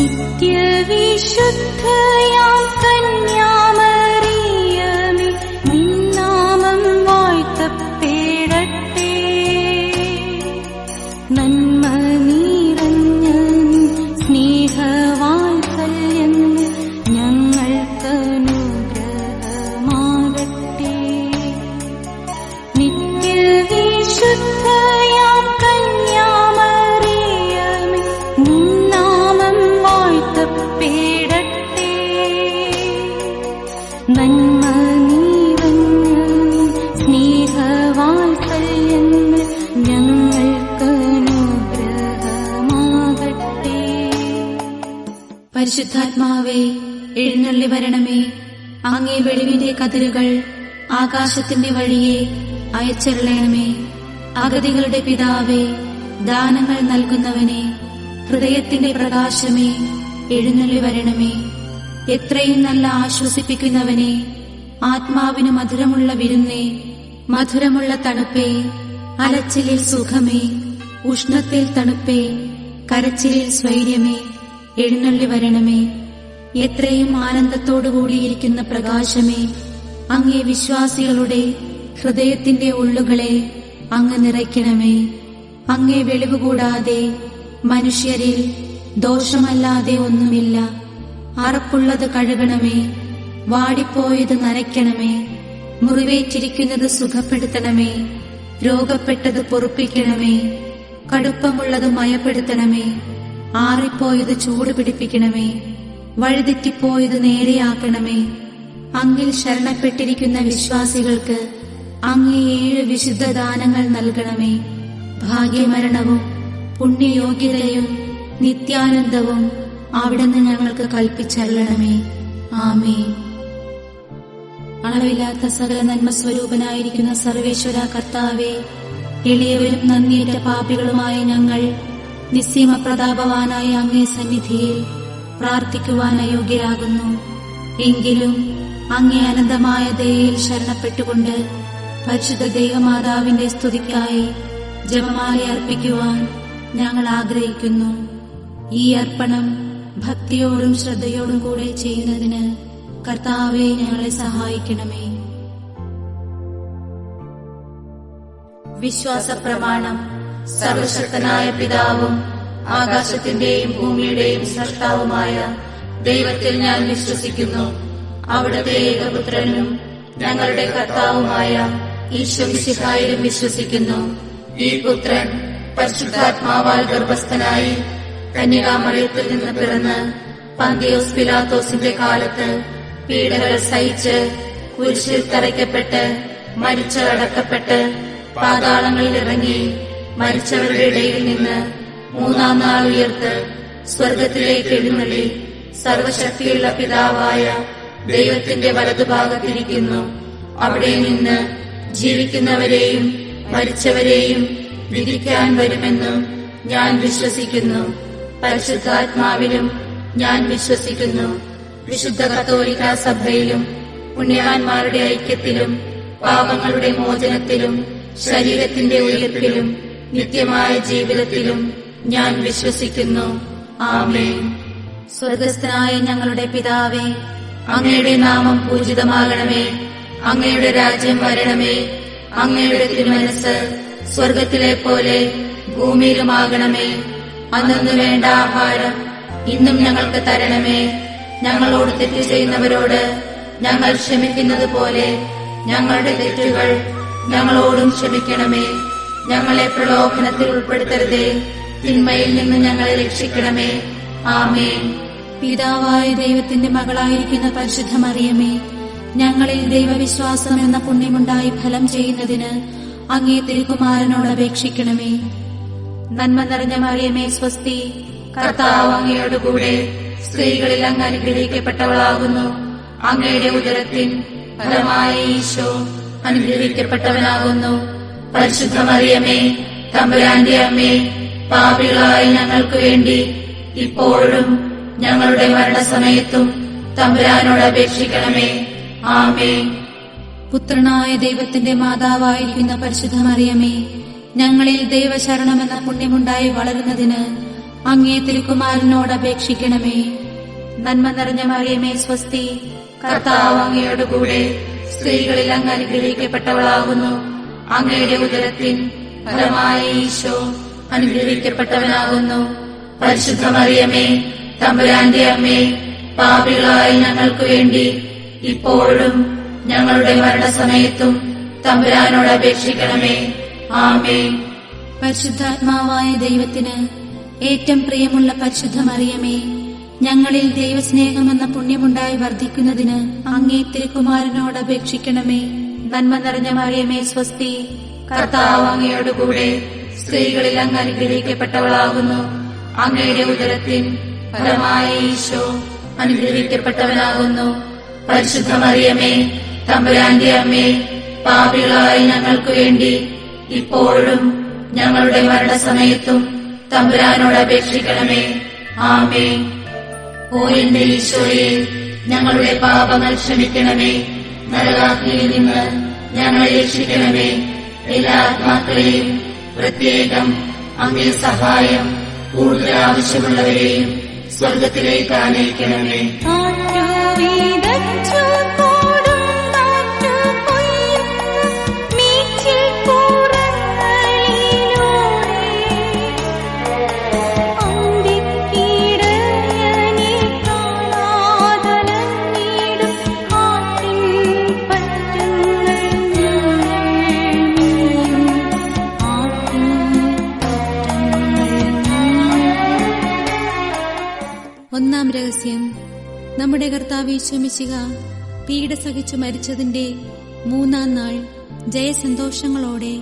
നിത്യവിശുദ്ധയാം കന്യാമറിയമേ, നിന്നാമം വാഴ്ത്തപ്പെടട്ടെ. നന്മ നിറഞ്ഞ സ്നേഹവാത്സല്യങ്ങൾ ഞങ്ങൾക്കനുഗ്രഹമാകട്ടെ. നിത്യവിശുദ്ധയാം കന്യാമറിയമേ, നിന്നാമം വാഴ്ത്തപ്പെടട്ടെ. നന്മ നിറഞ്ഞ സ്നേഹവാത്സല്യങ്ങൾ ഞങ്ങൾക്കനുഗ്രഹമാകട്ടെ. പരിശുദ്ധാത്മാവേ, എഴുന്നള്ളി വരണമേ. അങ്ങേ വെളിവിന്റെ കതിരുകൾ ആകാശത്തിന്റെ വഴിയെ അയച്ചരുളണമേ. അഗതികളുടെ പിതാവേ, ദാനങ്ങൾ നൽകുന്നവനെ, ഹൃദയത്തിന്റെ പ്രകാശമേ, എഴുന്നള്ളി വരണമേ. എത്രയും നല്ല ആശ്വസിപ്പിക്കുന്നവനെ, ആത്മാവിന് മധുരമുള്ള വിരുന്നേ, മധുരമുള്ള തണുപ്പേ, അലച്ചിലിൽ സുഖമേ, ഉഷ്ണത്തിൽ തണുപ്പേ, കരച്ചിലിൽ സ്വൈര്യമേ, എഴുന്നള്ളി വരണമേ. എത്രയും ആനന്ദത്തോടുകൂടിയിരിക്കുന്ന പ്രകാശമേ, അങ്ങേ വിശ്വാസികളുടെ ഹൃദയത്തിന്റെ ഉള്ളുകളെ അങ്ങ് നിറയ്ക്കണമേ. അങ്ങേ വെളിവ് കൂടാതെ മനുഷ്യരിൽ ദോഷമല്ലാതെ ഒന്നുമില്ല. അറപ്പുള്ളത് കഴുകണമേ, വാടിപ്പോയത് നനയ്ക്കണമേ, മുറിവേറ്റിരിക്കുന്നത് സുഖപ്പെടുത്തണമേ, രോഗപ്പെട്ടത് പൊറുപ്പിക്കണമേ, കടുപ്പമുള്ളത് മയപ്പെടുത്തണമേ, ആറിപ്പോയത് ചൂട് പിടിപ്പിക്കണമേ, വഴിതെറ്റിപ്പോയത് നേരെയാക്കണമേ. അങ്ങിൽ ശരണപ്പെട്ടിരിക്കുന്ന വിശ്വാസികൾക്ക് അങ്ങേ 7 വിശുദ്ധ ദാനങ്ങൾ നൽകണമേ. ഭാഗ്യമരണവും പുണ്യയോഗ്യതയും നിത്യാനന്ദവും അവിടുന്ന് ഞങ്ങൾക്ക് കൽപ്പിച്ചരുളണമേ. ആമേൻ. അളവില്ലാത്ത സകല നന്മസ്വരൂപനായിരിക്കുന്ന സർവേശ്വര കർത്താവേ, എളിയവരും നന്ദിയേറ്റ പാപികളുമായ ഞങ്ങൾ നിസ്സീമ പ്രതാപവാനായ അങ്ങേ സന്നിധിയിൽ പ്രാർത്ഥിക്കുവാൻ അയോഗ്യരാകുന്നു. എങ്കിലും അങ്ങേ അനന്തമായ ദയയിൽ ശരണപ്പെട്ടുകൊണ്ട് പരിശുദ്ധ ദൈവമാതാവിന്റെ സ്തുതിക്കായി ജപമാല അർപ്പിക്കുവാൻ ഞങ്ങൾ ആഗ്രഹിക്കുന്നു. ഈ അർപ്പണം ഭക്തിയോടും ശ്രദ്ധയോടും കൂടെ ചെയ്യുന്നതിന് കർത്താവേ, ഞങ്ങളെ സഹായിക്കണമേ. വിശ്വാസ പ്രമാണം. സർവശക്തനായ പിതാവും ആകാശത്തിന്റെയും ഭൂമിയുടെയും സൃഷ്ടാവുമായ ദൈവത്തിൽ ഞാൻ വിശ്വസിക്കുന്നു. അവിടുത്തെ ഏകപുത്രനും ഞങ്ങളുടെ കർത്താവുമായ ഈശോമിശിഹായിലും വിശ്വസിക്കുന്നു. ഈ പുത്രൻ പരിശുദ്ധാത്മാവാൽ ഗർഭസ്ഥനായി കന്യകാമറിയത്തിൽ നിന്ന് പിറന്ന് പന്തിയോസ് പിലാത്തോസിന്റെ കാലത്ത് പീഡകൾ സഹിച്ച് കുരിശിൽ തറയ്ക്കപ്പെട്ട് മരിച്ചടക്കപ്പെട്ട് പാതാളങ്ങളിൽ ഇറങ്ങി മരിച്ചവരുടെ ഇടയിൽ നിന്ന് 3-ാം നാൾ ഉയർത്ത് സ്വർഗത്തിലേക്ക് എഴുന്നള്ളി സർവശക്തിയുള്ള പിതാവായ ദൈവത്തിന്റെ വലതുഭാഗത്തിരിക്കുന്നു. അവിടെ നിന്ന് ജീവിക്കുന്നവരെയും മരിച്ചവരെയും വിധിക്കാൻ വരുമെന്നും ഞാൻ വിശ്വസിക്കുന്നു. പരിശുദ്ധാത്മാവിലും ഞാൻ വിശ്വസിക്കുന്നു. വിശുദ്ധ കത്തോലിക്കാ സഭയിലും പുണ്യവാന്മാരുടെ ഐക്യത്തിലും പാപങ്ങളുടെ മോചനത്തിലും ശരീരത്തിന്റെ ഉയർപ്പിലും നിത്യമായ ജീവിതത്തിലും ഞാൻ വിശ്വസിക്കുന്നു. ആമേൻ. സ്വർഗസ്ഥനായ ഞങ്ങളുടെ പിതാവേ, അങ്ങയുടെ നാമം പൂജിതമാകണമേ. അങ്ങയുടെ രാജ്യം വരണമേ. അങ്ങയുടെ തിരുമനസ് സ്വർഗത്തിലെ പോലെ ഭൂമിയിലുമാകണമേ. അന്നു വേണ്ട ആഹാരം ഇന്നും ഞങ്ങൾക്ക് തരണമേ. ഞങ്ങളോട് തെറ്റ് ചെയ്യുന്നവരോട് ഞങ്ങൾ ക്ഷമിക്കുന്നത് പോലെ ഞങ്ങളുടെ തെറ്റുകൾ ഞങ്ങളോടും ക്ഷമിക്കണമേ. ഞങ്ങളെ പ്രലോഭനത്തിൽ ഉൾപ്പെടുത്തരുതേ, തിന്മയിൽ നിന്ന് ഞങ്ങളെ രക്ഷിക്കണമേ. ആമേൻ. പിതാവായ ദൈവത്തിന്റെ മകളായിരിക്കുന്ന പരിശുദ്ധ മറിയമേ, ഞങ്ങളിൽ ദൈവവിശ്വാസം എന്ന പുണ്യമുണ്ടായി ഫലം ചെയ്യുന്നതിന് അങ്ങേ തിരുക്കുമാരനോട് അപേക്ഷിക്കണമേ. നന്മ നിറഞ്ഞ മറിയമേ, സ്വസ്തി. കർത്താവ് അങ്ങയോടുകൂടെ സ്ത്രീകളിൽ അങ്ങ് അനുഗ്രഹിക്കപ്പെട്ടവളാകുന്നു. അങ്ങയുടെ ഉദരത്തിൻ ഫലമായ ഈശോ അനുഗ്രഹിക്കപ്പെട്ടവനാകുന്നു. പരിശുദ്ധ മറിയമേ, തമ്പുരാന്റെ അമ്മേ, പാപികളായ ഞങ്ങൾക്ക് വേണ്ടി ഇപ്പോഴും ഞങ്ങളുടെ മരണസമയത്തും തമ്പുരാനോട് അപേക്ഷിക്കണമേ. ആമേൻ. പുത്രനായ ദൈവത്തിന്റെ മാതാവായിരിക്കുന്ന പരിശുദ്ധ മറിയമേ, ഞങ്ങളിൽ ദൈവശരണമെന്ന പുണ്യമുണ്ടായി വളരുന്നതിന് അങ്ങേ തിരുക്കുമാരനോട് അപേക്ഷിക്കണമേ. നന്മ നിറഞ്ഞ മറിയമേ സ്വസ്തി, കർത്താവ് അങ്ങയോടുകൂടെ സ്ത്രീകളിൽ അങ്ങ് അനുഗ്രഹിക്കപ്പെട്ടവളാകുന്നു. അങ്ങയുടെ ഉദരത്തിൻ ഫലമായ ഈശോ അനുഗ്രഹിക്കപ്പെട്ടവനാകുന്നു. പരിശുദ്ധ മറിയമേ, തമ്പുരാന്റെ അമ്മേ, പാപികളായ ഞങ്ങൾക്ക് വേണ്ടി ഇപ്പോഴും ഞങ്ങളുടെ മരണസമയത്തും തമ്പുരാനോട് അപേക്ഷിക്കണമേ. ആമേൻ. പരിശുദ്ധാത്മാവായ ദൈവത്തിന് ഏറ്റവും പ്രിയമുള്ള പരിശുദ്ധ മറിയമേ, ഞങ്ങളിൽ ദൈവസ്നേഹമെന്ന പുണ്യമുണ്ടായി വർദ്ധിക്കുന്നതിന് അങ്ങേ തിരുക്കുമാരനോട് അപേക്ഷിക്കണമേ. നന്മ നിറഞ്ഞ മറിയമേ സ്വസ്തി, കർത്താവ് അങ്ങയോടുകൂടെ സ്ത്രീകളിൽ അങ്ങ് അനുഗ്രഹിക്കപ്പെട്ടവളാകുന്നു. അങ്ങയുടെ ഉദരത്തിൻ ഫലമായ ഈശോ അനുഗ്രഹിക്കപ്പെട്ടവനാകുന്നു. പരിശുദ്ധ മറിയമേ, തമ്പുരാന്റെ അമ്മേ, പാപികളായ ഞങ്ങൾക്ക് വേണ്ടി ഇപ്പോഴും ഞങ്ങളുടെ മരണസമയത്തും തമ്പുരാനോട് അപേക്ഷിക്കണമേ. ആമേൻ. ഓ എന്റെ ഈശോയെ, ഞങ്ങളുടെ പാപങ്ങൾ ക്ഷമിക്കണമേ. നരകാഗ്നിയിൽ നിന്ന് ഞങ്ങളെ രക്ഷിക്കണമേ. എല്ലാ ആത്മാക്കളെയും, പ്രത്യേകം അങ്ങേ സഹായം കൂടുതൽ ആവശ്യമുള്ളവരെയും സ്വർഗത്തിലേക്ക് ആനയിക്കണമേ. ഒന്നാം രഹസ്യം, നമ്മുടെ കർത്താവ് യേശു മിശിഹ പീഡ സഹിച്ചു മരിച്ചതിന്റെ 3-ാം നാൾ ജയസന്തോഷങ്ങളോടെ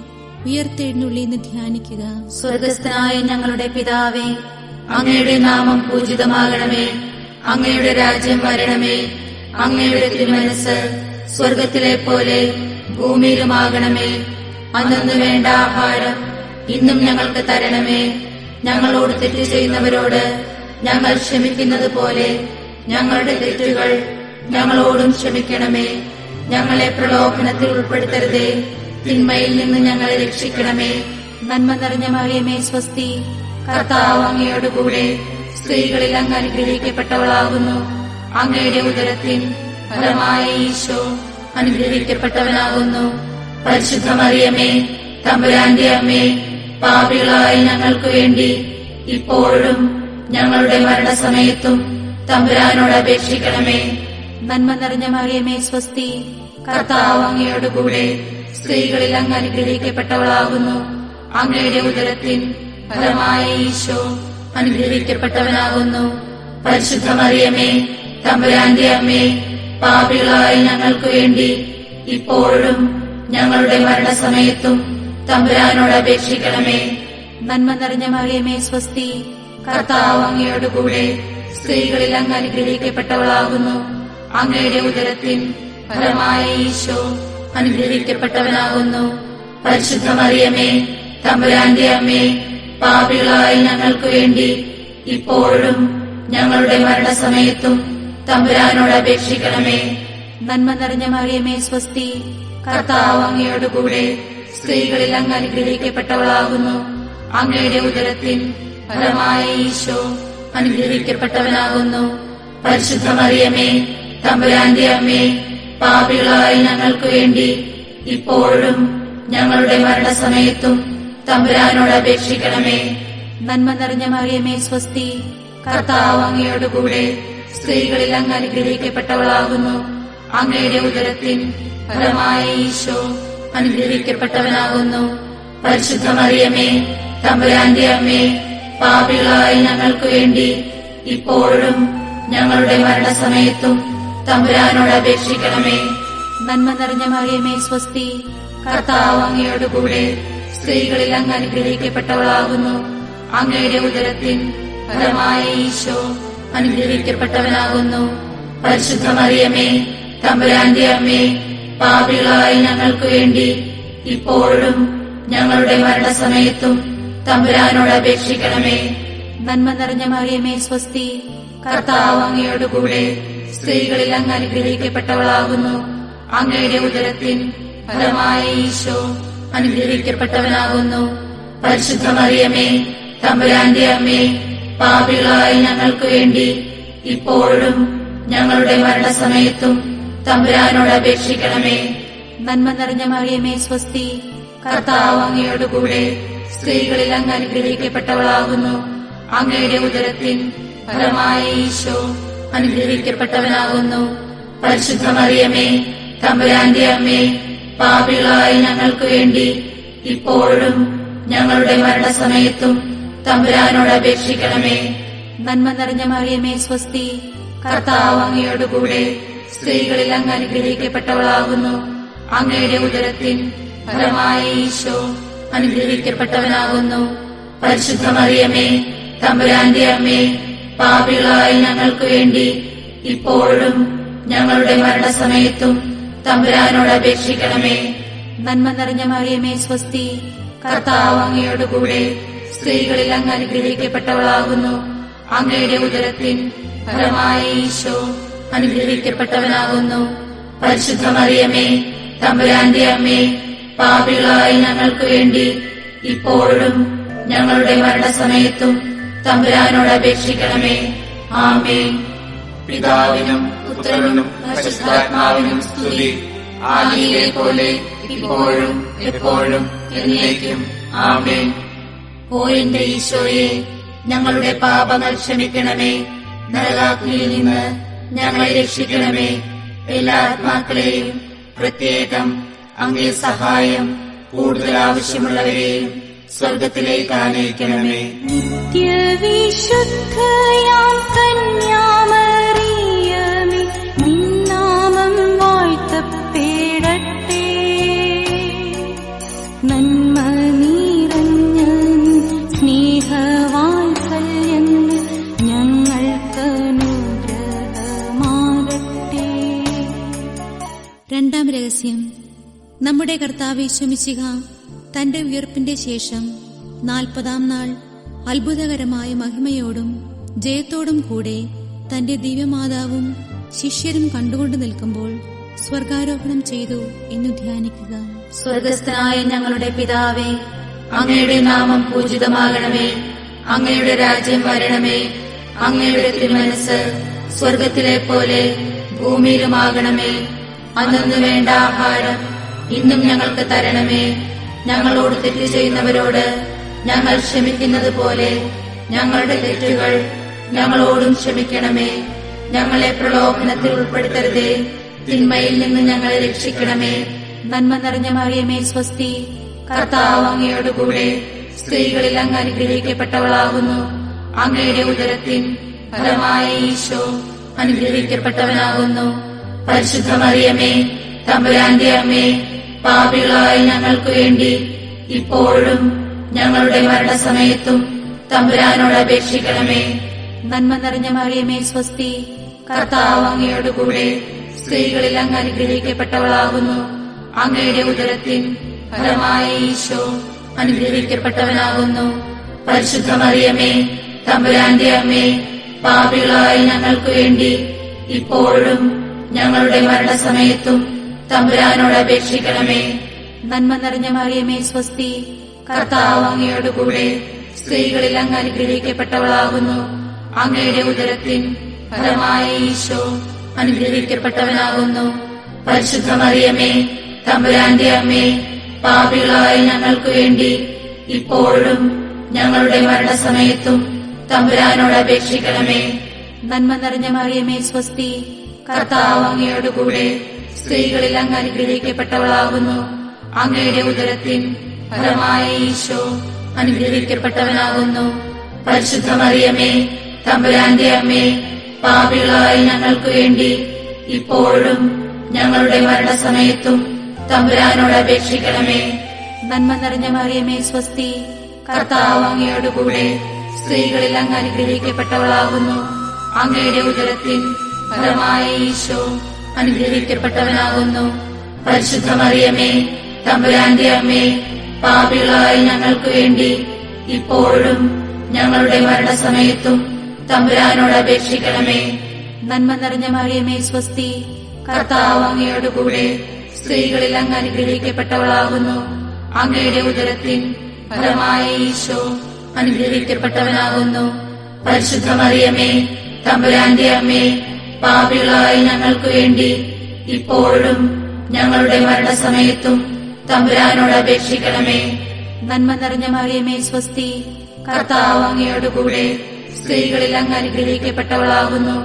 ഉയർത്തെഴുന്നള്ളിന്ന് ധ്യാനിക്കുക. സ്വർഗസ്ഥനായ ഞങ്ങളുടെ പിതാവേ, അങ്ങയുടെ നാമം പൂജിതമാകണമേ. അങ്ങയുടെ രാജ്യം വരണമേ. അങ്ങയുടെ തിരുമനസ് സ്വർഗത്തിലെ പോലെ ഭൂമിയിലുമാകണമേ. അന്നു വേണ്ട ആഹാരം ഇന്നും ഞങ്ങൾക്ക് തരണമേ. ഞങ്ങളോട് തെറ്റ് ചെയ്യുന്നവരോട് ഞങ്ങൾ ക്ഷമിക്കുന്നത് പോലെ ഞങ്ങളുടെ തെറ്റുകൾ ഞങ്ങളോടും ക്ഷമിക്കണമേ. ഞങ്ങളെ പ്രലോഭനത്തിൽ ഉൾപ്പെടുത്തരുതേ, തിന്മയിൽ നിന്ന് ഞങ്ങളെ രക്ഷിക്കണമേ. നന്മ നിറഞ്ഞ മറിയമേ സ്വസ്തി, കർത്താവ് അങ്ങയോടുകൂടെ സ്ത്രീകളിൽ അങ്ങ് അനുഗ്രഹിക്കപ്പെട്ടവളാകുന്നു. അങ്ങയുടെ ഉദരത്തിൻ ഫലമായ ഈശോ അനുഗ്രഹിക്കപ്പെട്ടവനാകുന്നു. പരിശുദ്ധ മറിയമേ, തമ്പുരാന്റെ അമ്മേ, പാപികളായ ഞങ്ങൾക്ക് വേണ്ടി ഇപ്പോഴും ഞങ്ങളുടെ മരണസമയത്തും തമ്പുരാനോട് അപേക്ഷിക്കണമേ. നന്മ നിറഞ്ഞ മറിയമേ സ്വസ്തി, കർത്താവ് അങ്ങയോടുകൂടെ സ്ത്രീകളിൽ അങ്ങ് അനുഗ്രഹിക്കപ്പെട്ടവളാകുന്നു. അങ്ങയുടെ ഉദരത്തിൻ ഫലമായ ഈശോ അനുഗ്രഹിക്കപ്പെട്ടവനാകുന്നു. പരിശുദ്ധ മറിയമേ, തമ്പുരാന്റെ അമ്മേ, പാപികളായ ഞങ്ങൾക്ക് വേണ്ടി ഇപ്പോഴും ഞങ്ങളുടെ മരണസമയത്തും തമ്പുരാനോട് അപേക്ഷിക്കണമേ. നന്മ നിറഞ്ഞ മറിയമേ സ്വസ്തി, കർത്താവ് അങ്ങയോടുകൂടെ സ്ത്രീകളിൽ അങ്ങ് അനുഗ്രഹിക്കപ്പെട്ടവളാകുന്നു. അങ്ങയുടെ ഉദരത്തിൻ ഫലമായ ഈശോ അനുഗ്രഹിക്കപ്പെട്ടവനാകുന്നു. പരിശുദ്ധ മറിയമേ, തമ്പുരാന്റെ അമ്മേ, പാപികളായ ഞങ്ങൾക്ക് വേണ്ടി ഇപ്പോഴും ഞങ്ങളുടെ മരണസമയത്തും തമ്പുരാനോട് അപേക്ഷിക്കണമേ. നന്മ നിറഞ്ഞ മറിയമേ സ്വസ്തി, കർത്താവ് അങ്ങയോടുകൂടെ സ്ത്രീകളിൽ അങ്ങ് അനുഗ്രഹിക്കപ്പെട്ടവളാകുന്നു. അങ്ങയുടെ ഉദരത്തിൻ ഫലമായ ഈശോ അനുഗ്രഹിക്കപ്പെട്ടവനാകുന്നു. പരിശുദ്ധ മറിയമേ, തമ്പുരാന്റെ അമ്മേ, പാപികളായ ഞങ്ങൾക്ക് വേണ്ടി ഇപ്പോഴും ഞങ്ങളുടെ മരണസമയത്തും തമ്പുരാനോട് അപേക്ഷിക്കണമേ. നന്മ നിറഞ്ഞ മറിയമേ സ്വസ്തി, കർത്താവ് അങ്ങയോടുകൂടെ സ്ത്രീകളിൽ അങ്ങ് അനുഗ്രഹിക്കപ്പെട്ടവളാകുന്നു. അങ്ങയുടെ ഉദരത്തിൻ ഫലമായ ഈശോ അനുഗ്രഹിക്കപ്പെട്ടവനാകുന്നു. പരിശുദ്ധ മറിയമേ, തമ്പുരാന്റെ അമ്മേ, പാപികളായ ഞങ്ങൾക്ക് വേണ്ടി ഇപ്പോഴും ഞങ്ങളുടെ മരണസമയത്തും തമ്പുരാനോട് അപേക്ഷിക്കണമേ. നന്മ നിറഞ്ഞ മറിയമേ സ്വസ്തി, കർത്താവ് അങ്ങയോടുകൂടെ സ്ത്രീകളിൽ അങ്ങ് അനുഗ്രഹിക്കപ്പെട്ടവളാകുന്നു. അങ്ങയുടെ ഉദരത്തിൻ ഫലമായ ഈശോ അനുഗ്രഹിക്കപ്പെട്ടവനാകുന്നു. പരിശുദ്ധ മറിയമേ, തമ്പുരാന്റെ അമ്മേ, പാപികളായ ഞങ്ങൾക്ക് വേണ്ടി ഇപ്പോഴും ഞങ്ങളുടെ മരണസമയത്തും തമ്പുരാനോട് അപേക്ഷിക്കണമേ. നന്മ നിറഞ്ഞ മറിയമേ സ്വസ്തി, കർത്താവ് അങ്ങയോടുകൂടെ സ്ത്രീകളിൽ അങ്ങ് അനുഗ്രഹിക്കപ്പെട്ടവളാകുന്നു. അങ്ങയുടെ ഉദരത്തിൻ ഫലമായ ഈശോ അനുഗ്രഹിക്കപ്പെട്ടവനാകുന്നു. പരിശുദ്ധ മറിയമേ, തമ്പുരാന്റെ അമ്മേ, പാപികളായ ഞങ്ങൾക്ക് വേണ്ടി ഇപ്പോഴും ഞങ്ങളുടെ മരണസമയത്തും തമ്പുരാനോട് അപേക്ഷിക്കണമേ. നന്മ നിറഞ്ഞ മറിയമേ സ്വസ്തി, കർത്താവ് അങ്ങയോടുകൂടെ സ്ത്രീകളിൽ അങ്ങ് അനുഗ്രഹിക്കപ്പെട്ടവളാകുന്നു. അങ്ങയുടെ ഉദരത്തിൻ ഫലമായ ഈശോ അനുഗ്രഹിക്കപ്പെട്ടവനാകുന്നു. പരിശുദ്ധ മറിയമേ, തമ്പുരാന്റെ അമ്മേ, പാപികളായ ഞങ്ങൾക്ക് വേണ്ടി ഇപ്പോഴും ഞങ്ങളുടെ മരണസമയത്തും തമ്പുരാനോട് അപേക്ഷിക്കണമേ. നന്മ നിറഞ്ഞ മറിയമേ സ്വസ്തി, കർത്താവ് അങ്ങയോടുകൂടെ സ്ത്രീകളിൽ അങ്ങ് അനുഗ്രഹിക്കപ്പെട്ടവളാകുന്നു. അങ്ങയുടെ ഉദരത്തിൻ ഫലമായ ഈശോ അനുഗ്രഹിക്കപ്പെട്ടവനാകുന്നു. പരിശുദ്ധ മറിയമേ, തമ്പുരാന്റെ അമ്മേ, പാപികളായ ഞങ്ങൾക്ക് വേണ്ടി ഇപ്പോഴും ഞങ്ങളുടെ മരണസമയത്തും തമ്പുരാനോട് അപേക്ഷിക്കണമേ. നന്മ നിറഞ്ഞ മറിയമേ സ്വസ്തി, കർത്താവ് അങ്ങയോടുകൂടെ സ്ത്രീകളിൽ അങ്ങ് അനുഗ്രഹിക്കപ്പെട്ടവളാകുന്നു. അങ്ങയുടെ ഉദരത്തിൻ ഫലമായ ഈശോ അനുഗ്രഹിക്കപ്പെട്ടവനാകുന്നു. പരിശുദ്ധ മറിയമേ, തമ്പുരാന്റെ അമ്മേ, പാപികളായ ഞങ്ങൾക്ക് വേണ്ടി ഇപ്പോഴും ഞങ്ങളുടെ മരണസമയത്തും തമ്പുരാനോട് അപേക്ഷിക്കണമേ. ആമേൻ. പിതാവിനും പുത്രനും പരിശുദ്ധാത്മാവിനും സ്തുതി. ആദിയിലെ പോലെ ഇപ്പോഴും എപ്പോഴും എന്നേക്കും. ആമേൻ. ഓ എന്റെ ഈശോയെ, ഞങ്ങളുടെ പാപങ്ങൾ ക്ഷമിക്കണമേ. നരകാഗ്നിയിൽ നിന്ന് ഞങ്ങളെ രക്ഷിക്കണമേ. എല്ലാ ആത്മാക്കളെയും, പ്രത്യേകം അങ്ങേ സഹായം കൂടുതൽ ആവശ്യമുള്ളവരെയും സ്വർഗത്തിലേക്ക് ആനയിക്കണമേ. നിത്യവിശുദ്ധയാം കന്യാമറിയമേ, നിന്നാമം വാഴ്ത്തപ്പെടട്ടെ. നന്മ നിറഞ്ഞ സ്നേഹവാത്സല്യങ്ങൾ ഞങ്ങൾക്ക് അനുഗ്രഹമാകട്ടെ. രണ്ടാം രഹസ്യം. നമ്മുടെ കർത്താവ് യേശു മിശിഹ തന്റെ ഉയർപ്പിന്റെ ശേഷം 40-ാം നാൾ അത്ഭുതകരമായ മഹിമയോടും ജയത്തോടും കൂടെ തന്റെ ദിവ്യമാതാവും ശിഷ്യരും കണ്ടുകൊണ്ട് നിൽക്കുമ്പോൾ സ്വർഗാരോഹണം ചെയ്തു എന്ന് ധ്യാനിക്കുക. സ്വർഗസ്ഥനായ ഞങ്ങളുടെ പിതാവേ, അങ്ങയുടെ നാമം പൂജിതമാകണമേ. അങ്ങയുടെ രാജ്യം വരണമേ. അങ്ങയുടെ തിരുമനസ് സ്വർഗത്തിലെ പോലെ ഭൂമിയിലുമാകണമേ. അന്നു വേണ്ട ആഹാരം ഇന്നും ഞങ്ങൾക്ക് തരണമേ. ഞങ്ങളോട് തെറ്റ് ചെയ്യുന്നവരോട് ഞങ്ങൾ ക്ഷമിക്കുന്നത് പോലെ ഞങ്ങളുടെ തെറ്റുകൾ ഞങ്ങളോടും ക്ഷമിക്കണമേ. ഞങ്ങളെ പ്രലോഭനത്തിൽ ഉൾപ്പെടുത്തരുതേ, തിന്മയിൽ നിന്ന് ഞങ്ങളെ രക്ഷിക്കണമേ. നന്മ നിറഞ്ഞ മറിയമേ സ്വസ്തി, കർത്താവ് അങ്ങയോടുകൂടെ സ്ത്രീകളിൽ അങ്ങ് അനുഗ്രഹിക്കപ്പെട്ടവളാകുന്നു. അങ്ങയുടെ ഉദരത്തിൻ ഫലമായ ഈശോ അനുഗ്രഹിക്കപ്പെട്ടവനാകുന്നു. പരിശുദ്ധ മറിയമേ, തമ്പുരാന്റെ അമ്മേ, പാപികളായ ഞങ്ങൾക്ക് വേണ്ടി ഇപ്പോഴും ഞങ്ങളുടെ മരണസമയത്തും തമ്പുരാനോട് അപേക്ഷിക്കണമേ. നന്മ നിറഞ്ഞ മറിയമേ സ്വസ്തി, കർത്താവ് അങ്ങയോടുകൂടെ സ്ത്രീകളിൽ അങ്ങ് അനുഗ്രഹിക്കപ്പെട്ടവളാകുന്നു. അങ്ങയുടെ ഉദരത്തിൻ ഫലമായ ഈശോ അനുഗ്രഹിക്കപ്പെട്ടവനാകുന്നു. പരിശുദ്ധ മറിയമേ, തമ്പുരാന്റെ അമ്മേ, പാപികളായ ഞങ്ങൾക്ക് വേണ്ടി ഇപ്പോഴും ഞങ്ങളുടെ മരണസമയത്തും തമ്പുരാനോട് അപേക്ഷിക്കണമേ. നന്മ നിറഞ്ഞ മറിയമേ സ്വസ്തി, കർത്താവ് അങ്ങയോടുകൂടെ സ്ത്രീകളിൽ അങ്ങ് അനുഗ്രഹിക്കപ്പെട്ടവളാകുന്നു. അങ്ങയുടെ ഉദരത്തിൻ ഫലമായ ഈശോ അനുഗ്രഹിക്കപ്പെട്ടവനാകുന്നു. പരിശുദ്ധ മറിയമേ, തമ്പുരാന്റെ അമ്മേ, പാപികളായ ഞങ്ങൾക്ക് വേണ്ടി ഇപ്പോഴും ഞങ്ങളുടെ മരണസമയത്തും തമ്പുരാനോട് അപേക്ഷിക്കണമേ. നന്മ നിറഞ്ഞ മറിയമേ സ്വസ്തി, കർത്താവ് അങ്ങയോടുകൂടെ സ്ത്രീകളിൽ അങ്ങ് അനുഗ്രഹിക്കപ്പെട്ടവളാകുന്നു. അങ്ങയുടെ ഉദരത്തിൻ ഫലമായ ഈശോ അനുഗ്രഹിക്കപ്പെട്ടവനാകുന്നു. പരിശുദ്ധ മറിയമേ, തമ്പുരാന്റെ അമ്മേ, പാപികളായ ഞങ്ങൾക്ക് വേണ്ടി ഇപ്പോഴും ഞങ്ങളുടെ മരണസമയത്തും തമ്പുരാനോട് അപേക്ഷിക്കണമേ. നന്മ നിറഞ്ഞ മറിയമേ സ്വസ്തി, കർത്താവ് അങ്ങയോടുകൂടെ സ്ത്രീകളിൽ അങ്ങ് അനുഗ്രഹിക്കപ്പെട്ടവളാകുന്നു. അങ്ങയുടെ ഉദരത്തിൻ ഫലമായ ഈശോ അനുഗ്രഹിക്കപ്പെട്ടവനാകുന്നു. പരിശുദ്ധ മറിയമേ, തമ്പുരാന്റെ അമ്മേ, പാപികളായ ഞങ്ങൾക്ക് വേണ്ടി ഇപ്പോഴും ഞങ്ങളുടെ മരണസമയത്തും തമ്പുരാനോട് അപേക്ഷിക്കണമേ. നന്മ നിറഞ്ഞ മറിയമേ സ്വസ്തി, കർത്താവ് അങ്ങയോടുകൂടെ സ്ത്രീകളിൽ അങ്ങ് അനുഗ്രഹിക്കപ്പെട്ടവളാകുന്നു. അങ്ങയുടെ ഉദരത്തിൻ ഫലമായ ഈശോ അനുഗ്രഹിക്കപ്പെട്ടവനാകുന്നു. പരിശുദ്ധ മറിയമേ തമ്പുരാന്റെ അമ്മേ, പാപികളായ ഞങ്ങൾക്ക് വേണ്ടി ഇപ്പോഴും ഞങ്ങളുടെ മരണസമയത്തും തമ്പുരാനോട് അപേക്ഷിക്കണമേ. നന്മ നിറഞ്ഞ മറിയമേ സ്വസ്തി, കർത്താവ് അങ്ങയോടുകൂടെ സ്ത്രീകളിൽ അങ്ങ് അനുഗ്രഹിക്കപ്പെട്ടവളാകുന്നു.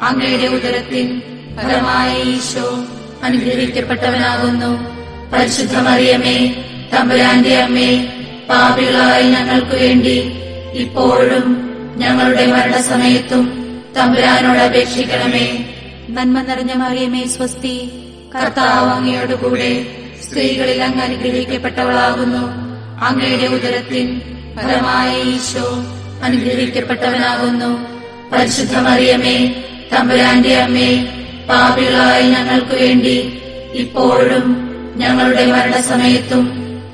അങ്ങയുടെ ഉദരത്തിൻ ഫലമായ ഈശോ അനുഗ്രഹിക്കപ്പെട്ടവനാകുന്നു. പരിശുദ്ധ മറിയമേ തമ്പുരാന്റെ അമ്മേ, പാപികളായ ഞങ്ങൾക്ക് വേണ്ടി ഇപ്പോഴും ഞങ്ങളുടെ മരണസമയത്തും തമ്പുരാനോട് അപേക്ഷിക്കണമേ. നന്മ നിറഞ്ഞ മറിയമേ സ്വസ്തി, കർത്താവ് അങ്ങയോടുകൂടെ സ്ത്രീകളിൽ അങ്ങ് അനുഗ്രഹിക്കപ്പെട്ടവളാകുന്നു. അങ്ങയുടെ ഉദരത്തിൻ ഫലമായ ഈശോ അനുഗ്രഹിക്കപ്പെട്ടവനാകുന്നു. പരിശുദ്ധ മറിയമേ തമ്പുരാന്റെ അമ്മേ, പാപികളായ ഞങ്ങൾക്ക് വേണ്ടി ഇപ്പോഴും ഞങ്ങളുടെ മരണസമയത്തും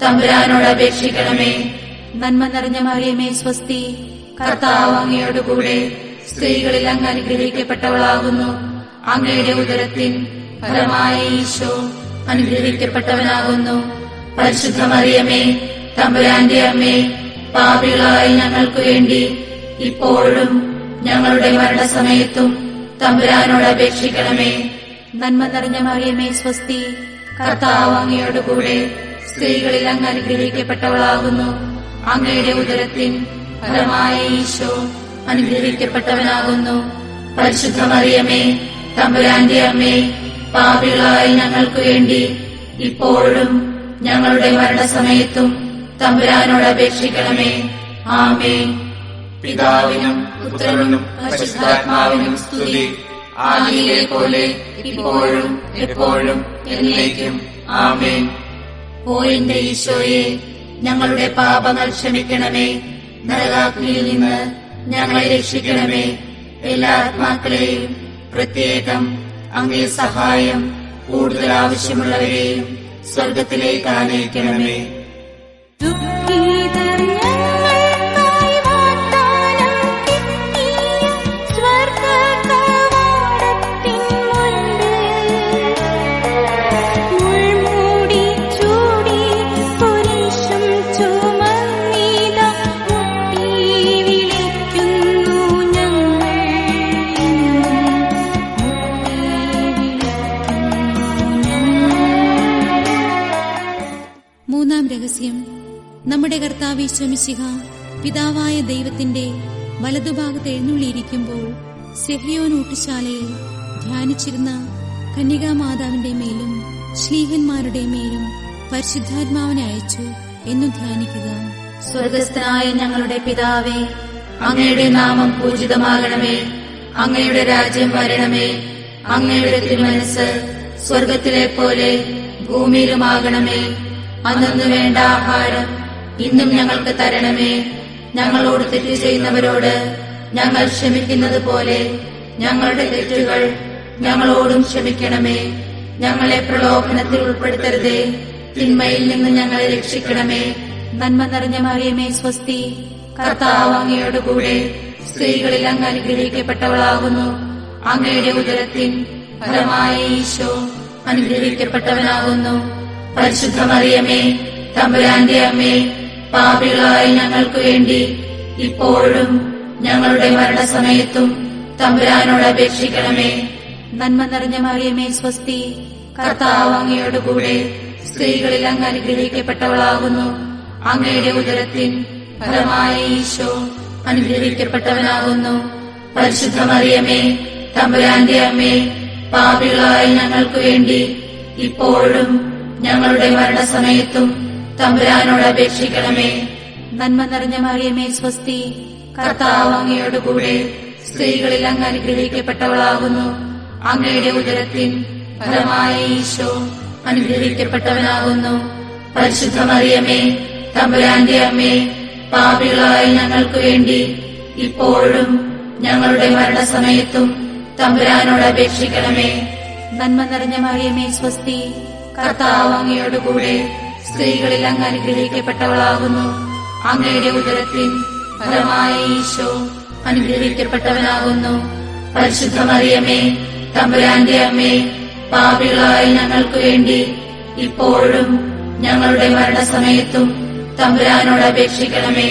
തമ്പുരാനോട് അപേക്ഷിക്കണമേ. നന്മ നിറഞ്ഞ മറിയമേ സ്വസ്തി, കർത്താവ് അങ്ങയോടുകൂടെ സ്ത്രീകളിൽ അങ്ങ് അനുഗ്രഹിക്കപ്പെട്ടവളാകുന്നു. അങ്ങയുടെ ഉദരത്തിൻ ഫലമായ ഈശോ അനുഗ്രഹിക്കപ്പെട്ടവനാകുന്നു. പരിശുദ്ധ മറിയമേ തമ്പുരാന്റെ അമ്മേ, പാപികളായ ഞങ്ങൾക്ക് വേണ്ടി ഇപ്പോഴും ഞങ്ങളുടെ മരണസമയത്തും തമ്പുരാനോട് അപേക്ഷിക്കണമേ. നന്മ നിറഞ്ഞ മറിയമേ സ്വസ്തി, കർത്താവ് അങ്ങയോടുകൂടെ സ്ത്രീകളിൽ അങ്ങ് അനുഗ്രഹിക്കപ്പെട്ടവളാകുന്നു. അങ്ങയുടെ ഉദരത്തിൻ ഫലമായ ഈശോ അനുഗ്രഹിക്കപ്പെട്ടവനാകുന്നു. പരിശുദ്ധ മറിയമേ തമ്പുരാന്റെ അമ്മേ, പാപികളായ ഞങ്ങൾക്ക് വേണ്ടി ഇപ്പോഴും ഞങ്ങളുടെ മരണസമയത്തും തമ്പുരാനോട് അപേക്ഷിക്കണമേ. ആമേൻ. പിതാവിനും പുത്രനും പരിശുദ്ധാത്മാവിനും സ്തുതി, ആദിയിലെ പോലെ ഇപ്പോഴും എപ്പോഴും എന്നേക്കും. ആമേൻ. ഓ എന്റെ ഈശോയെ, ഞങ്ങളുടെ പാപങ്ങൾ ക്ഷമിക്കണമേ. നരകാഗ്നിയിൽ നിന്ന് ഞങ്ങളെ രക്ഷിക്കണമേ. എല്ലാ ആത്മാക്കളെയും പ്രത്യേകം അങ്ങേ സഹായം കൂടുതൽ ആവശ്യമുള്ളവരെയും സ്വർഗത്തിലേക്ക് ആനയിക്കണമേ. ദുഃഖിതർ ഞങ്ങൾക്കായി വാഗ്ദാനം കിട്ടിയ സ്വർഗ്ഗകവാടത്തിൻ മുൻപിൽ മുൾമുടി ചൂടി കുരിശും ചുമന്നിതാ മുട്ടി വിളിക്കുന്നു ഞങ്ങൾ. മൂന്നാം രഹസ്യം. നമ്മുടെ കർത്താവ് ഈശോ മിശിഹ പിതാവായ ദൈവത്തിന്റെ വലതുഭാഗത്ത് എഴുന്നള്ളിയിരിക്കുമ്പോൾ സെഹ്യോൻ ഊട്ടുശാലയിൽ ധ്യാനിച്ചിരുന്ന കന്യകാമാതാവിന്റെ മേലും ശ്ലീഹന്മാരുടെ മേലും പരിശുദ്ധാത്മാവിനെ അയച്ചു എന്നു ധ്യാനിക്കുക. സ്വർഗസ്ഥനായ ഞങ്ങളുടെ പിതാവേ, അങ്ങയുടെ നാമം പൂജിതമാകണമേ. അങ്ങയുടെ രാജ്യം വരണമേ. അങ്ങയുടെ തിരുമനസ് സ്വർഗത്തിലെ പോലെ ഭൂമിയിലുമാകണമേ. അന്നു വേണ്ട ആഹാരം ഇന്നും ഞങ്ങൾക്ക് തരണമേ. ഞങ്ങളോട് തെറ്റ് ചെയ്യുന്നവരോട് ഞങ്ങൾ ക്ഷമിക്കുന്നത് പോലെ ഞങ്ങളുടെ തെറ്റുകൾ ഞങ്ങളോടും ക്ഷമിക്കണമേ. ഞങ്ങളെ പ്രലോഭനത്തിൽ ഉൾപ്പെടുത്തരുതേ, തിന്മയിൽ നിന്ന് ഞങ്ങളെ രക്ഷിക്കണമേ. നന്മ നിറഞ്ഞ മറിയമേ സ്വസ്തി, കർത്താവ് അങ്ങയോടുകൂടെ സ്ത്രീകളിൽ അങ്ങ് അനുഗ്രഹിക്കപ്പെട്ടവളാകുന്നു. അങ്ങയുടെ ഉദരത്തിൻ ഫലമായ ഈശോ അനുഗ്രഹിക്കപ്പെട്ടവനാകുന്നു. പരിശുദ്ധ മറിയമേ തമ്പുരാന്റെ അമ്മേ, പാപികളായ ഞങ്ങൾക്ക് വേണ്ടി ഇപ്പോഴും ഞങ്ങളുടെ മരണസമയത്തും തമ്പുരാനോട് അപേക്ഷിക്കണമേ. നന്മ നിറഞ്ഞ മറിയമേ സ്വസ്തി, കർത്താവ് അങ്ങയോടുകൂടെ സ്ത്രീകളിൽ അങ്ങ് അനുഗ്രഹിക്കപ്പെട്ടവളാകുന്നു. അങ്ങയുടെ ഉദരത്തിൻ ഫലമായ ഈശോ അനുഗ്രഹിക്കപ്പെട്ടവനാകുന്നു. പരിശുദ്ധ മറിയമേ തമ്പുരാന്റെ അമ്മേ, പാപികളായ ഞങ്ങൾക്ക് വേണ്ടി ഇപ്പോഴും ഞങ്ങളുടെ മരണസമയത്തും തമ്പുരാനോട് അപേക്ഷിക്കണമേ. നന്മ നിറഞ്ഞ മറിയമേ സ്വസ്തി, കർത്താവ് അങ്ങയോടുകൂടെ സ്ത്രീകളിൽ അങ്ങ് അനുഗ്രഹിക്കപ്പെട്ടവളാകുന്നു. അങ്ങയുടെ ഉദരത്തിൻ ഫലമായ ഈശോ അനുഗ്രഹിക്കപ്പെട്ടവനാകുന്നു. പരിശുദ്ധ മറിയമേ തമ്പുരാന്റെ അമ്മേ, പാപികളായ ഞങ്ങൾക്ക് വേണ്ടി ഇപ്പോഴും ഞങ്ങളുടെ മരണസമയത്തും തമ്പുരാനോട് അപേക്ഷിക്കണമേ. നന്മ നിറഞ്ഞ മറിയമേ സ്വസ്തി, കർത്താവ് അങ്ങയോടുകൂടെ സ്ത്രീകളിൽ അങ്ങ് അനുഗ്രഹിക്കപ്പെട്ടവളാകുന്നു. അങ്ങയുടെ ഉദരത്തിൻ ഫലമായ ഈശോ അനുഗ്രഹിക്കപ്പെട്ടവനാകുന്നു. പരിശുദ്ധ മറിയമേ തമ്പുരാന്റെ അമ്മേ, പാപികളായ ഞങ്ങൾക്ക് വേണ്ടി ഇപ്പോഴും ഞങ്ങളുടെ മരണസമയത്തും തമ്പുരാനോട് അപേക്ഷിക്കണമേ.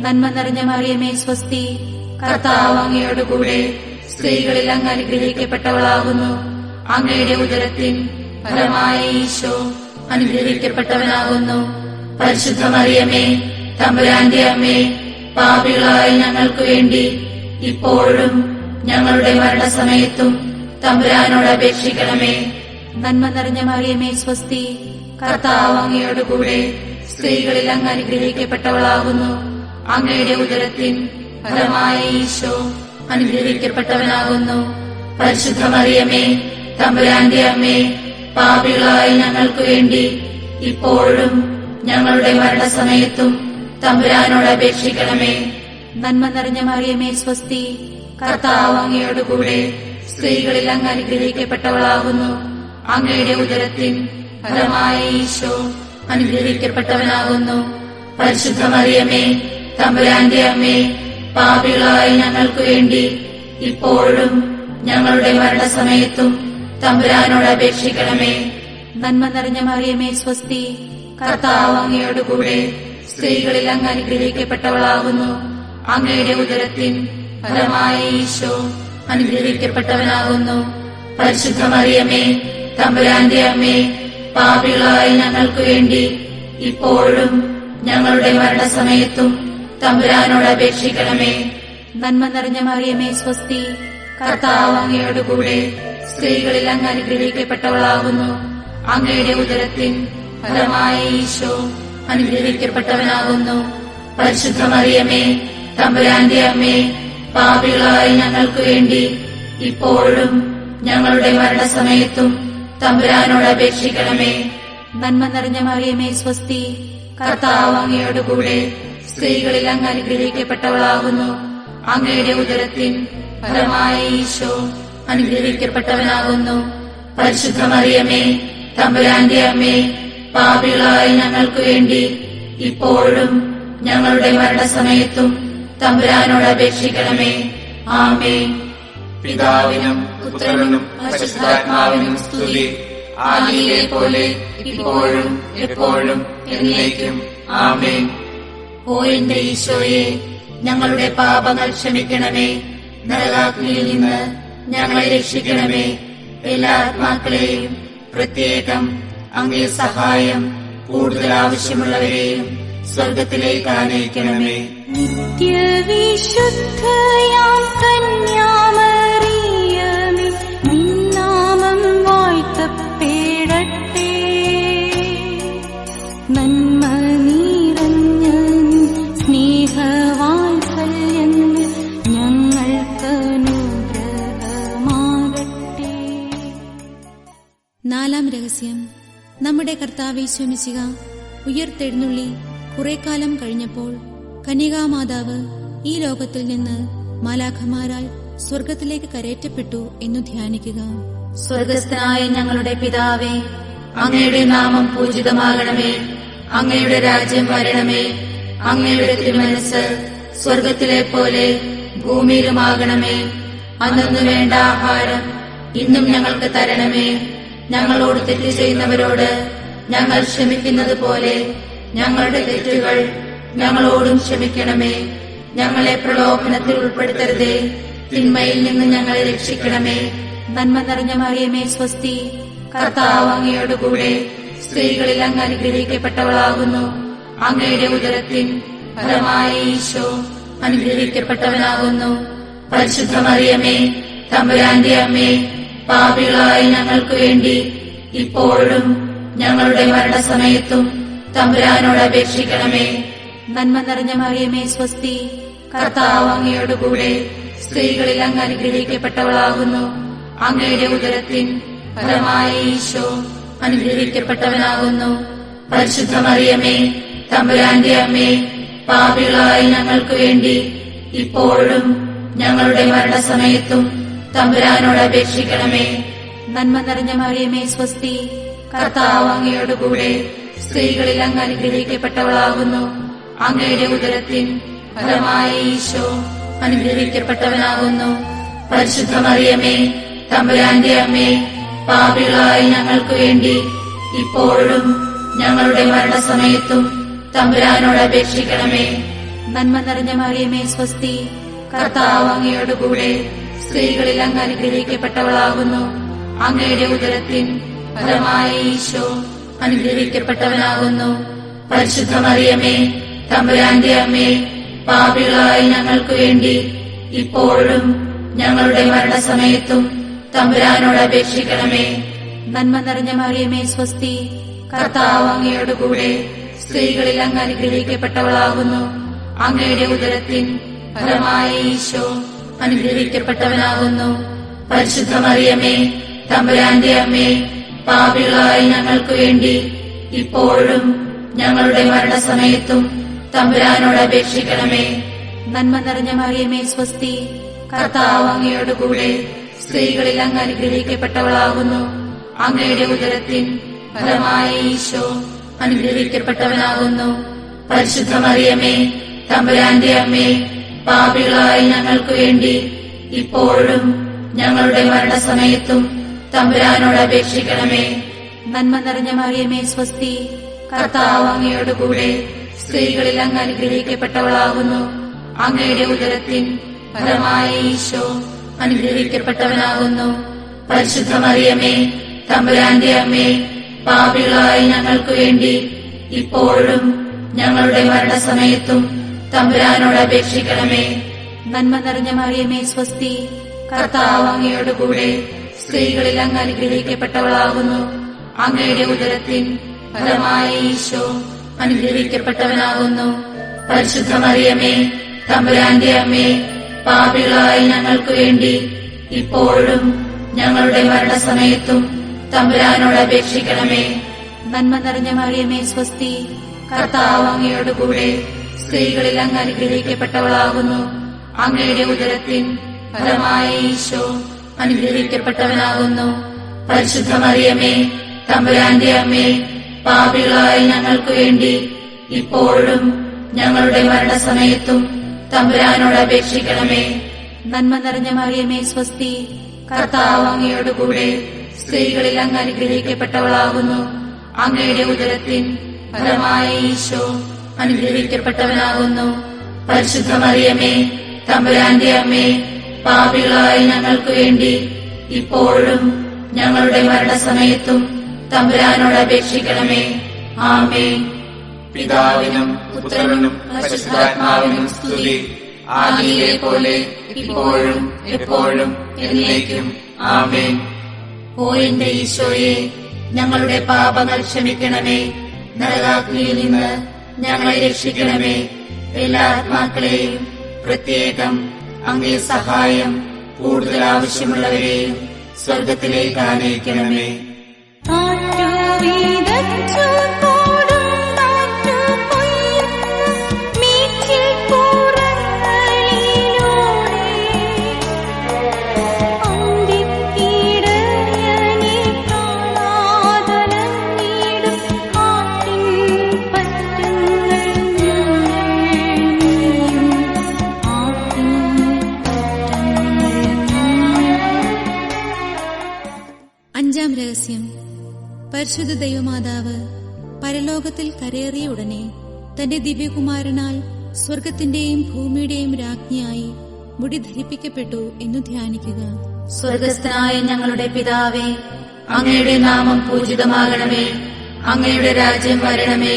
നന്മ നിറഞ്ഞ മറിയമേ സ്വസ്തി, കർത്താവ് അങ്ങയോടുകൂടെ സ്ത്രീകളിൽ അങ്ങ് അനുഗ്രഹിക്കപ്പെട്ടവളാകുന്നു. അങ്ങയുടെ ഉദരത്തിൻ ഫലമായ ഈശോ അനുഗ്രഹിക്കപ്പെട്ടവനാകുന്നു. പരിശുദ്ധ മറിയമേ, തമ്പുരാന്റെ അമ്മേ, പാപികളായ ഞങ്ങൾക്ക് വേണ്ടി ഇപ്പോഴും ഞങ്ങളുടെ മരണസമയത്തും തമ്പുരാനോട് അപേക്ഷിക്കണമേ. നന്മ നിറഞ്ഞ മറിയമേ സ്വസ്തി, കർത്താവ് അങ്ങയോടുകൂടെ സ്ത്രീകളിൽ അങ്ങ് അനുഗ്രഹിക്കപ്പെട്ടവളാകുന്നു. അങ്ങയുടെ ഉദരത്തിൻ ഫലമായ ഈശോ അനുഗ്രഹിക്കപ്പെട്ടവനാകുന്നു. പരിശുദ്ധ മറിയമേ, തമ്പുരാന്റെ അമ്മേ, പാപികളായ ഞങ്ങൾക്ക് വേണ്ടി ഇപ്പോഴും ഞങ്ങളുടെ മരണസമയത്തും തമ്പുരാനോട് അപേക്ഷിക്കണമേ. നന്മ നിറഞ്ഞ മറിയമേ സ്വസ്തി, കർത്താവ് അങ്ങയോടുകൂടെ സ്ത്രീകളിൽ അങ്ങ് അനുഗ്രഹിക്കപ്പെട്ടവളാകുന്നു. അങ്ങയുടെ ഉദരത്തിൻ ഫലമായ ഈശോ അനുഗ്രഹിക്കപ്പെട്ടവനാകുന്നു. പരിശുദ്ധ മറിയമേ, തമ്പുരാന്റെ അമ്മേ, പാപികളായ ഞങ്ങൾക്ക് വേണ്ടി ഇപ്പോഴും ഞങ്ങളുടെ മരണസമയത്തും തമ്പുരാനോട് അപേക്ഷിക്കണമേ. നന്മ നിറഞ്ഞ മറിയമേ സ്വസ്തി, കർത്താവ് അങ്ങയോടുകൂടെ സ്ത്രീകളിൽ അങ്ങ് അനുഗ്രഹിക്കപ്പെട്ടവളാകുന്നു. അങ്ങയുടെ ഉദരത്തിൻ ഫലമായ ഈശോ അനുഗ്രഹിക്കപ്പെട്ടവനാകുന്നു. പരിശുദ്ധ മറിയമേ, തമ്പുരാന്റെ അമ്മേ, പാപികളായ ഞങ്ങൾക്ക് വേണ്ടി ഇപ്പോഴും ഞങ്ങളുടെ മരണസമയത്തും തമ്പുരാനോട് അപേക്ഷിക്കണമേ. നന്മ നിറഞ്ഞ മറിയമേ സ്വസ്തി, കർത്താവ് അങ്ങയോടുകൂടെ സ്ത്രീകളിൽ അങ്ങ് അനുഗ്രഹിക്കപ്പെട്ടവളാകുന്നു. അങ്ങയുടെ ഉദരത്തിൻ ഫലമായ ഈശോ അനുഗ്രഹിക്കപ്പെട്ടവനാകുന്നു. പരിശുദ്ധ മറിയമേ, തമ്പുരാന്റെ അമ്മേ, പാപികളായ ഞങ്ങൾക്ക് വേണ്ടി ഇപ്പോഴും ഞങ്ങളുടെ മരണസമയത്തും തമ്പുരാനോട് അപേക്ഷിക്കണമേ. നന്മ നിറഞ്ഞ മറിയമേ സ്വസ്തി, കർത്താവ് അങ്ങയോടുകൂടെ സ്ത്രീകളിൽ അങ്ങ് അനുഗ്രഹിക്കപ്പെട്ടവളാകുന്നു. അങ്ങയുടെ ഉദരത്തിൻ ഫലമായ ഈശോ അനുഗ്രഹിക്കപ്പെട്ടവനാകുന്നു. പരിശുദ്ധ മറിയമേ, തമ്പുരാന്റെ അമ്മേ, പാപികളായ ഞങ്ങൾക്ക് വേണ്ടി ഇപ്പോഴും ഞങ്ങളുടെ മരണസമയത്തും തമ്പുരാനോട് അപേക്ഷിക്കണമേ. ആമേൻ. പിതാവിനും പുത്രനും പരിശുദ്ധാത്മാവിനും സ്തുതി. ആദിയിലെ പോലെ ഇപ്പോഴും എപ്പോഴും എന്നേക്കും. ആമേൻ. ഓ എന്റെ ഈശോയെ, ഞങ്ങളുടെ പാപങ്ങൾ ക്ഷമിക്കണമേ. നരകാഗ്നിയിൽ നിന്ന് ഞങ്ങളെ രക്ഷിക്കണമേ. എല്ലാ ആത്മാക്കളെയും പ്രത്യേകം അങ്ങേ സഹായം കൂടുതൽ ആവശ്യമുള്ളവരെയും സ്വർഗത്തിലേക്ക് ആനയിക്കണമേ. നിത്യവിശുദ്ധയാം കന്യാമറിയമേ, നിന്നാമം വാഴ്ത്തപ്പെടട്ടെ. നന്മ നിറഞ്ഞ സ്നേഹവാത്സല്യങ്ങൾ ഞങ്ങൾക്ക് അനുഗ്രഹമാകട്ടെ. നാലാം രഹസ്യം. നമ്മുടെ കർത്താവ് യേശു മിശിഹ ഉയർത്തെഴുന്നള്ളി കുറെ കാലം കഴിഞ്ഞപ്പോൾ കന്യകാമാതാവ് ഈ ലോകത്തിൽ നിന്ന് മാലാഖമാരാൽ സ്വർഗത്തിലേക്ക് കരേറ്റപ്പെട്ടു എന്നു ധ്യാനിക്കുക. സ്വർഗസ്ഥനായ ഞങ്ങളുടെ പിതാവേ, അങ്ങയുടെ നാമം പൂജിതമാകണമേ. അങ്ങയുടെ രാജ്യം വരണമേ. അങ്ങയുടെ തിരുമനസ്സ് സ്വർഗത്തിലെ പോലെ ഭൂമിയിലുമാകണമേ. അന്നു വേണ്ട ആഹാരം ഇന്നും ഞങ്ങൾക്ക് തരണമേ. ഞങ്ങളോട് തെറ്റ് ചെയ്യുന്നവരോട് ഞങ്ങൾ ക്ഷമിക്കുന്നത് പോലെ ഞങ്ങളുടെ തെറ്റുകൾ ഞങ്ങളോടും ക്ഷമിക്കണമേ. ഞങ്ങളെ പ്രലോഭനത്തിൽ ഉൾപ്പെടുത്തരുതേ, തിന്മയിൽ നിന്ന് ഞങ്ങളെ രക്ഷിക്കണമേ. നന്മ നിറഞ്ഞ മറിയമേ സ്വസ്തി, കർത്താവ് അങ്ങയോടുകൂടെ സ്ത്രീകളിൽ അങ്ങ് അനുഗ്രഹിക്കപ്പെട്ടവളാകുന്നു. അങ്ങയുടെ ഉദരത്തിൻ ഫലമായ ഈശോ അനുഗ്രഹിക്കപ്പെട്ടവനാകുന്നു. പരിശുദ്ധ മറിയമേ, തമ്പുരാന്റെ അമ്മേ, പാപികളായ ഞങ്ങൾക്ക് വേണ്ടി ഇപ്പോഴും ഞങ്ങളുടെ മരണസമയത്തും തമ്പുരാനോട് അപേക്ഷിക്കണമേ. നന്മ നിറഞ്ഞ മറിയമേ സ്വസ്തി, കർത്താവ് അങ്ങയോടുകൂടെ സ്ത്രീകളിൽ അങ്ങ് അനുഗ്രഹിക്കപ്പെട്ടവളാകുന്നു. അങ്ങയുടെ ഉദരത്തിൻ ഫലമായ ഈശോ അനുഗ്രഹിക്കപ്പെട്ടവനാകുന്നു. പരിശുദ്ധ മറിയമേ, തമ്പുരാന്റെ അമ്മേ, പാപികളായ ഞങ്ങൾക്ക് വേണ്ടി ഇപ്പോഴും ഞങ്ങളുടെ മരണസമയത്തും തമ്പുരാനോട് അപേക്ഷിക്കണമേ. നന്മ നിറഞ്ഞ മറിയമേ സ്വസ്തി, കർത്താവ് അങ്ങയോടുകൂടെ സ്ത്രീകളിൽ അങ്ങ് അനുഗ്രഹിക്കപ്പെട്ടവളാകുന്നു. അങ്ങയുടെ ഉദരത്തിൻ ഫലമായ ഈശോ അനുഗ്രഹിക്കപ്പെട്ടവനാകുന്നു. പരിശുദ്ധ മറിയമേ, തമ്പുരാന്റെ അമ്മേ, പാപികളായ ഞങ്ങൾക്ക് വേണ്ടി ഇപ്പോഴും ഞങ്ങളുടെ മരണസമയത്തും തമ്പുരാനോട് അപേക്ഷിക്കണമേ. നന്മ നിറഞ്ഞ മറിയമേ സ്വസ്തി, കർത്താവ് അങ്ങയോടുകൂടെ സ്ത്രീകളിൽ അങ്ങ് അനുഗ്രഹിക്കപ്പെട്ടവളാകുന്നു. അങ്ങയുടെ ഉദരത്തിൻ ഫലമായ ഈശോ അനുഗ്രഹിക്കപ്പെട്ടവനാകുന്നു. പരിശുദ്ധ മറിയമേ, തമ്പുരാന്റെ അമ്മേ, പാപികളായ ഞങ്ങൾക്ക് വേണ്ടി ഇപ്പോഴും ഞങ്ങളുടെ മരണസമയത്തും തമ്പുരാനോട് അപേക്ഷിക്കണമേ. നന്മ നിറഞ്ഞ മറിയമേ സ്വസ്തി, കർത്താവ് അങ്ങയോടുകൂടെ സ്ത്രീകളിൽ അങ്ങ് അനുഗ്രഹിക്കപ്പെട്ടവളാകുന്നു. അങ്ങയുടെ ഉദരത്തിൻ ഫലമായ ഈശോ അനുഗ്രഹിക്കപ്പെട്ടവനാകുന്നു. പരിശുദ്ധ മറിയമേ, തമ്പുരാന്റെ അമ്മേ, പാപികളായ ഞങ്ങൾക്ക് വേണ്ടി ഇപ്പോഴും ഞങ്ങളുടെ മരണസമയത്തും തമ്പുരാനോട് അപേക്ഷിക്കണമേ. നന്മ നിറഞ്ഞ മറിയമേ സ്വസ്തി, കർത്താവ് അങ്ങയോടുകൂടെ സ്ത്രീകളിൽ അങ്ങ് അനുഗ്രഹിക്കപ്പെട്ടവളാകുന്നു. അങ്ങയുടെ ഉദരത്തിൻ ഫലമായ ഈശോ അനുഗ്രഹിക്കപ്പെട്ടവനാകുന്നു. പരിശുദ്ധ മറിയമേ, തമ്പുരാന്റെ അമ്മേ, പാപികളായ ഞങ്ങൾക്ക് വേണ്ടി ഇപ്പോഴും ഞങ്ങളുടെ മരണസമയത്തും തമ്പുരാനോട് അപേക്ഷിക്കണമേ. നന്മ നിറഞ്ഞ മറിയമേ സ്വസ്തി, കർത്താവ് അങ്ങയോടുകൂടെ സ്ത്രീകളിൽ അങ്ങ് അനുഗ്രഹിക്കപ്പെട്ടവളാകുന്നു. അങ്ങയുടെ ഉദരത്തിൻ ഫലമായ ഈശോ അനുഗ്രഹിക്കപ്പെട്ടവനാകുന്നു. പരിശുദ്ധ മറിയമേ, തമ്പുരാന്റെ അമ്മേ, പാപികളായ ഞങ്ങൾക്ക് വേണ്ടി ഇപ്പോഴും ഞങ്ങളുടെ മരണസമയത്തും തമ്പുരാനോട് അപേക്ഷിക്കണമേ. നന്മ നിറഞ്ഞ മറിയമേ സ്വസ്തി, കർത്താവ് അങ്ങയോടുകൂടെ സ്ത്രീകളിൽ അങ്ങ് അനുഗ്രഹിക്കപ്പെട്ടവളാകുന്നു. അങ്ങയുടെ ഉദരത്തിൻ ഫലമായ ഈശോ അനുഗ്രഹിക്കപ്പെട്ടവനാകുന്നു. പരിശുദ്ധ മറിയമേ, തമ്പുരാന്റെ അമ്മേ, പാപികളായ ഞങ്ങൾക്ക് വേണ്ടി ഇപ്പോഴും ഞങ്ങളുടെ മരണസമയത്തും തമ്പുരാനോട് അപേക്ഷിക്കണമേ. നന്മ നിറഞ്ഞ മറിയമേ സ്വസ്തി, കർത്താവ് അങ്ങയോടുകൂടെ സ്ത്രീകളിൽ അങ്ങ് അനുഗ്രഹിക്കപ്പെട്ടവളാകുന്നു. അങ്ങയുടെ ഉദരത്തിൻ ഫലമായ ഈശോ അനുഗ്രഹിക്കപ്പെട്ടവനാകുന്നു. പരിശുദ്ധ മറിയമേ, തമ്പുരാന്റെ അമ്മേ, പാപികളായ ഞങ്ങൾക്ക് വേണ്ടി ഇപ്പോഴും ഞങ്ങളുടെ മരണസമയത്തും തമ്പുരാനോട് അപേക്ഷിക്കണമേ. നന്മ നിറഞ്ഞ മറിയമേ സ്വസ്തി, കർത്താവ് അങ്ങയോടുകൂടെ സ്ത്രീകളിൽ അങ്ങ് അനുഗ്രഹിക്കപ്പെട്ടവളാകുന്നു. അങ്ങയുടെ ഉദരത്തിൻ ഫലമായ ഈശോ അനുഗ്രഹിക്കപ്പെട്ടവനാകുന്നു. പരിശുദ്ധ മറിയമേ, തമ്പുരാന്റെ അമ്മേ, പാപികളായ ഞങ്ങൾക്ക് വേണ്ടി ഇപ്പോഴും ഞങ്ങളുടെ മരണസമയത്തും തമ്പുരാനോട് അപേക്ഷിക്കണമേ. ആമേൻ. പിതാവിനും പുത്രനും പരിശുദ്ധാത്മാവിനും സ്തുതി, ആദിയിലെ പോലെ ഇപ്പോഴും എപ്പോഴും എന്നേക്കും. ആമേൻ. ഓ എന്റെ ഈശോയെ, ഞങ്ങളുടെ പാപങ്ങൾ ക്ഷമിക്കണമേ. നരകാഗ്നിയിൽ നിന്ന് ഞങ്ങളെ രക്ഷിക്കണമേ. എല്ലാ ആത്മാക്കളെയും പ്രത്യേകം അങ്ങേ സഹായം കൂടുതൽ ആവശ്യമുള്ളവരെയും സ്വർഗത്തിലേക്ക് ആനയിക്കണമേ. ആറ്റുവീതച്ചു കൂടും നാറ്റു കൊയ്യുന്ന മീച്ചിൽ പുറങ്ങളിലൂടെ അന്തിക്കിടയനെ കാണാതലഞ്ഞിടും ആട്ടിൻ പറ്റങ്ങൾ ഞങ്ങൾ ആട്ടിൻ അഞ്ചാം രഹസ്യം. പരിശുദ്ധ ദൈവമാതാവ് പരലോകത്തിൽ കരേറിയ ഉടനെ തന്റെ ദിവ്യകുമാരനാൽ സ്വർഗത്തിന്റെയും ഭൂമിയുടെയും രാജ്ഞിയായി മുടി ധരിപ്പിക്കപ്പെട്ടു എന്നു ധ്യാനിക്കുക. സ്വർഗസ്ഥനായ ഞങ്ങളുടെ പിതാവേ, അങ്ങയുടെ നാമം പൂജിതമാകണമേ. അങ്ങയുടെ രാജ്യം വരണമേ.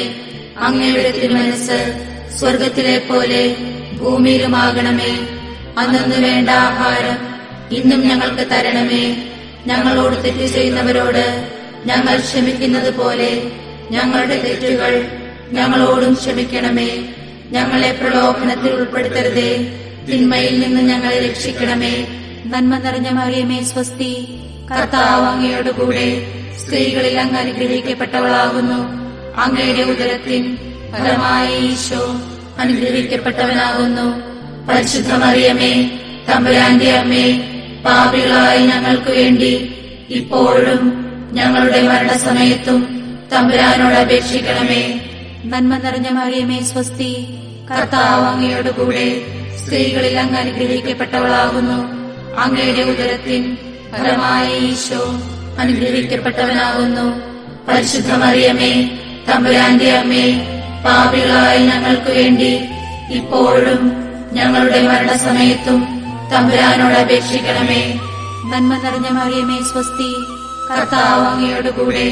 അങ്ങയുടെ തിരുമനസ്സ് സ്വർഗത്തിലെ പോലെ ഭൂമിയിലുമാകണമേ. അന്നന്ന് വേണ്ട ആഹാരം ഇന്നും ഞങ്ങൾക്ക് തരണമേ. ഞങ്ങളോട് തെറ്റ് ചെയ്യുന്നവരോട് ഞങ്ങൾ ക്ഷമിക്കുന്നത് പോലെ ഞങ്ങളുടെ തെറ്റുകൾ ഞങ്ങളോടും ക്ഷമിക്കണമേ. ഞങ്ങളെ പ്രലോഭനത്തിൽ ഉൾപ്പെടുത്തരുതേ, തിന്മയിൽ നിന്ന് ഞങ്ങളെ രക്ഷിക്കണമേ. നന്മ നിറഞ്ഞ മറിയമേ സ്വസ്തി, കർത്താവ് അങ്ങയോടുകൂടെ സ്ത്രീകളിൽ അങ്ങ് അനുഗ്രഹിക്കപ്പെട്ടവളാകുന്നു. അങ്ങയുടെ ഉദരത്തിൻ ഫലമായ ഈശോ അനുഗ്രഹിക്കപ്പെട്ടവനാകുന്നു. പരിശുദ്ധ മറിയമേ, തമ്പുരാന്റെ അമ്മേ, പാപികളായ ഞങ്ങൾക്ക് വേണ്ടി ഇപ്പോഴും ഞങ്ങളുടെ മരണസമയത്തും തമ്പുരാനോട് അപേക്ഷിക്കണമേ. നന്മ നിറഞ്ഞ മറിയമേ സ്വസ്തി, കർത്താവ് അങ്ങയോടുകൂടെ സ്ത്രീകളിൽ അങ്ങ് അനുഗ്രഹിക്കപ്പെട്ടവളാകുന്നു. അങ്ങയുടെ ഉദരത്തിൻ ഫലമായ ഈശോ അനുഗ്രഹിക്കപ്പെട്ടവനാകുന്നു. പരിശുദ്ധ മറിയമേ, തമ്പുരാന്റെ അമ്മേ, പാപികളായ ഞങ്ങൾക്ക് വേണ്ടി ഇപ്പോഴും ഞങ്ങളുടെ മരണസമയത്തും തമ്പുരാനോട് അപേക്ഷിക്കണമേ. നന്മ നിറഞ്ഞ മറിയമേ സ്വസ്തി, കർത്താവ് അങ്ങയോടുകൂടെ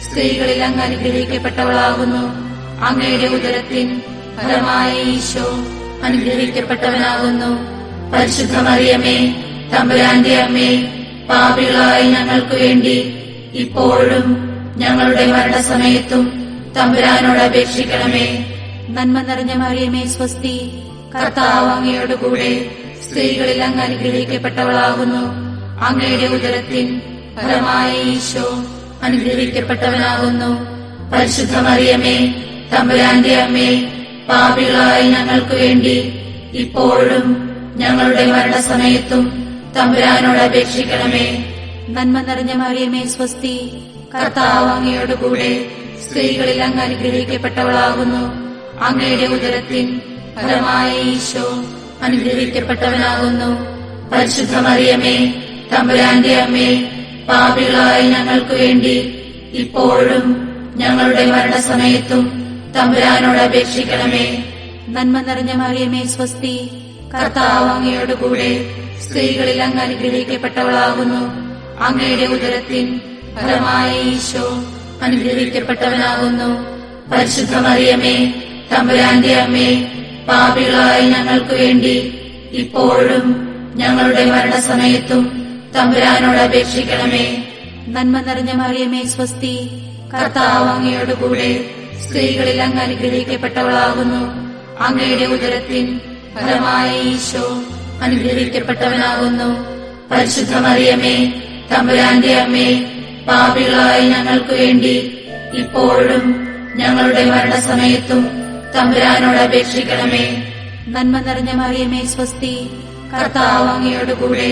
സ്ത്രീകളിൽ അങ്ങ് അനുഗ്രഹിക്കപ്പെട്ടവളാകുന്നു. അങ്ങയുടെ ഉദരത്തിൻ ഫലമായ ഈശോ അനുഗ്രഹിക്കപ്പെട്ടവനാകുന്നു. പരിശുദ്ധ മറിയമേ, തമ്പുരാന്റെ അമ്മേ, പാപികളായ ഞങ്ങൾക്ക് വേണ്ടി ഇപ്പോഴും ഞങ്ങളുടെ മരണസമയത്തും തമ്പുരാനോട് അപേക്ഷിക്കണമേ. നന്മ നിറഞ്ഞ മറിയമേ സ്വസ്തി, കർത്താവ് അങ്ങയോടുകൂടെ സ്ത്രീകളിൽ അങ്ങ് അനുഗ്രഹിക്കപ്പെട്ടവളാകുന്നു. അങ്ങയുടെ ഉദരത്തിൻ ഫലമായ ഈശോ അനുഗ്രഹിക്കപ്പെട്ടവനാകുന്നു. പരിശുദ്ധ മറിയമേ, തമ്പുരാന്റെ അമ്മേ, പാപികളായ ഞങ്ങൾക്ക് വേണ്ടി ഇപ്പോഴും ഞങ്ങളുടെ മരണസമയത്തും തമ്പുരാനോട് അപേക്ഷിക്കണമേ. നന്മ നിറഞ്ഞ മറിയമേ സ്വസ്തി, കർത്താവ് അങ്ങയോടുകൂടെ സ്ത്രീകളിൽ അങ്ങ് അനുഗ്രഹിക്കപ്പെട്ടവളാകുന്നു. അങ്ങയുടെ ഉദരത്തിൻ ഫലമായ ഈശോ അനുഗ്രഹിക്കപ്പെട്ടവനാകുന്നു. പരിശുദ്ധ മറിയമേ, തമ്പുരാന്റെ അമ്മേ, പാപികളായ ഞങ്ങൾക്ക് വേണ്ടി ഇപ്പോഴും ഞങ്ങളുടെ മരണസമയത്തും തമ്പുരാനോട് അപേക്ഷിക്കണമേ. നന്മ നിറഞ്ഞ മറിയമേ സ്വസ്തി, കർത്താവ് അങ്ങയോടുകൂടെ സ്ത്രീകളിൽ അങ്ങ് അനുഗ്രഹിക്കപ്പെട്ടവളാകുന്നു. അങ്ങയുടെ ഉദരത്തിൻ ഫലമായ ഈശോ അനുഗ്രഹിക്കപ്പെട്ടവനാകുന്നു. പരിശുദ്ധ മറിയമേ, തമ്പുരാന്റെ അമ്മേ, പാപികളായ ഞങ്ങൾക്ക് വേണ്ടി ഇപ്പോഴും ഞങ്ങളുടെ മരണസമയത്തും തമ്പുരാനോട് അപേക്ഷിക്കണമേ. നന്മ നിറഞ്ഞ മറിയമേ സ്വസ്തി, കർത്താവ് അങ്ങയോടുകൂടെ സ്ത്രീകളിൽ അങ്ങ് അനുഗ്രഹിക്കപ്പെട്ടവളാകുന്നു. അങ്ങയുടെ ഉദരത്തിൻ ഫലമായ ഈശോ അനുഗ്രഹിക്കപ്പെട്ടവനാകുന്നു. പരിശുദ്ധ മറിയമേ, തമ്പുരാന്റെ അമ്മേ, പാപികളായ ഞങ്ങൾക്ക് വേണ്ടി ഇപ്പോഴും ഞങ്ങളുടെ മരണസമയത്തും തമ്പുരാനോട് അപേക്ഷിക്കണമേ. നന്മ നിറഞ്ഞ മറിയമേ സ്വസ്തി, കർത്താവ് അങ്ങയോടുകൂടെ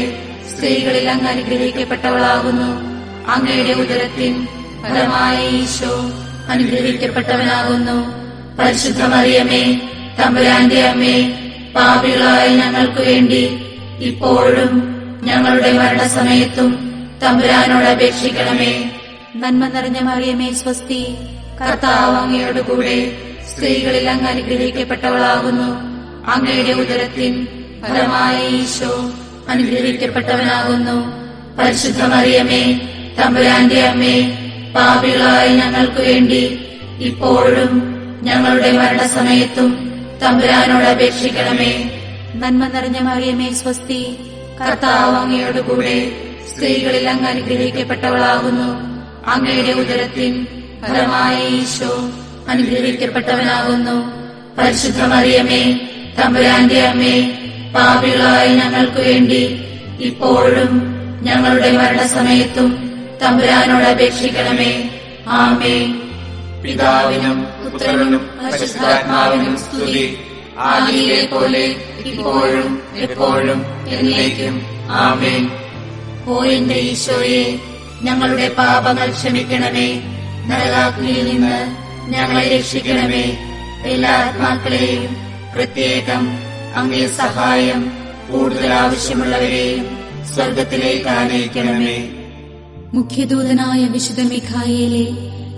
സ്ത്രീകളിൽ അങ്ങ് അനുഗ്രഹിക്കപ്പെട്ടവളാകുന്നു. അങ്ങയുടെ ഉദരത്തിൻ ഫലമായ ഈശോ അനുഗ്രഹിക്കപ്പെട്ടവനാകുന്നു. പരിശുദ്ധ മറിയമേ, തമ്പുരാന്റെ അമ്മേ, പാപികളായ ഞങ്ങൾക്ക് വേണ്ടി ഇപ്പോഴും ഞങ്ങളുടെ മരണസമയത്തും തമ്പുരാനോട് അപേക്ഷിക്കണമേ. നന്മ നിറഞ്ഞ മറിയമേ സ്വസ്തി, കർത്താവ് അങ്ങയോടുകൂടെ സ്ത്രീകളിൽ അങ്ങ് അനുഗ്രഹിക്കപ്പെട്ടവളാകുന്നു. അങ്ങയുടെ ഉദരത്തിൻ ഫലമായ ഈശോ അനുഗ്രഹിക്കപ്പെട്ടവനാകുന്നു. പരിശുദ്ധ മറിയമേ, തമ്പുരാന്റെ അമ്മേ, പാപികളായ ഞങ്ങൾക്ക് വേണ്ടി ഇപ്പോഴും ഞങ്ങളുടെ മരണസമയത്തും തമ്പുരാനോട് അപേക്ഷിക്കണമേ. നന്മ നിറഞ്ഞ മറിയമേ സ്വസ്തി, കർത്താവ് അങ്ങയോടുകൂടെ സ്ത്രീകളിൽ അങ്ങ് അനുഗ്രഹിക്കപ്പെട്ടവളാകുന്നു. അങ്ങയുടെ ഉദരത്തിൻ ഫലമായ ഈശോ അനുഗ്രഹിക്കപ്പെട്ടവനാകുന്നു. പരിശുദ്ധ മറിയമേ, തമ്പുരാന്റെ അമ്മേ, പാപികളായ ഞങ്ങൾക്ക് വേണ്ടി ഇപ്പോഴും ഞങ്ങളുടെ മരണസമയത്തും തമ്പുരാനോട് അപേക്ഷിക്കണമേ. ആമേൻ. പിതാവിനും പുത്രനും പരിശുദ്ധാത്മാവിനും സ്തുതി. ആദിയിലെ പോലെ ഇപ്പോഴും എപ്പോഴും എന്നേക്കും. ആമേൻ. ഓ എന്റെ ഈശോയെ, ഞങ്ങളുടെ പാപങ്ങൾ ക്ഷമിക്കണമേ. നരകാഗ്നിയിൽ നിന്ന് ഞങ്ങളെ രക്ഷിക്കണമേ. എല്ലാ ആത്മാക്കളെയും പ്രത്യേകം അങ്ങേ സഹായം കൂടുതൽ ആവശ്യമുള്ളവരെയും സ്വർഗത്തിലേക്ക് ആനയിക്കണമേ. മുഖ്യദൂതനായ വിശുദ്ധ മിഖായേലേ,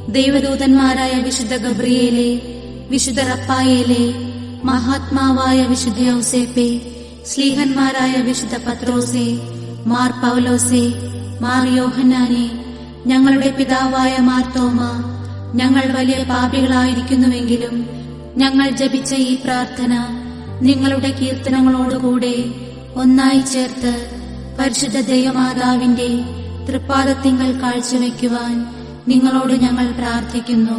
ദൈവദൂതന്മാരായ വിശുദ്ധ ഗബ്രിയേലേ, വിശുദ്ധ റഫായേലേ, മഹാത്മാവായ വിശുദ്ധ യൗസേപ്പേ, ശ്ലീഹന്മാരായ വിശുദ്ധ പത്രോസേ, മാർ പൗലോസേ, മാർ യോഹന്നാനെ, ഞങ്ങളുടെ പിതാവായ മാർത്തോമ, ഞങ്ങൾ വലിയ പാപികളായിരിക്കുന്നുവെങ്കിലും ഞങ്ങൾ ജപിച്ച ഈ പ്രാർത്ഥന നിങ്ങളുടെ കീർത്തനങ്ങളോടുകൂടെ ഒന്നായി ചേർത്ത് പരിശുദ്ധ ദൈവമാതാവിന്റെ തൃപ്പാദത്തിങ്കൽ കാഴ്ചവെക്കുവാൻ നിങ്ങളോട് ഞങ്ങൾ പ്രാർത്ഥിക്കുന്നു.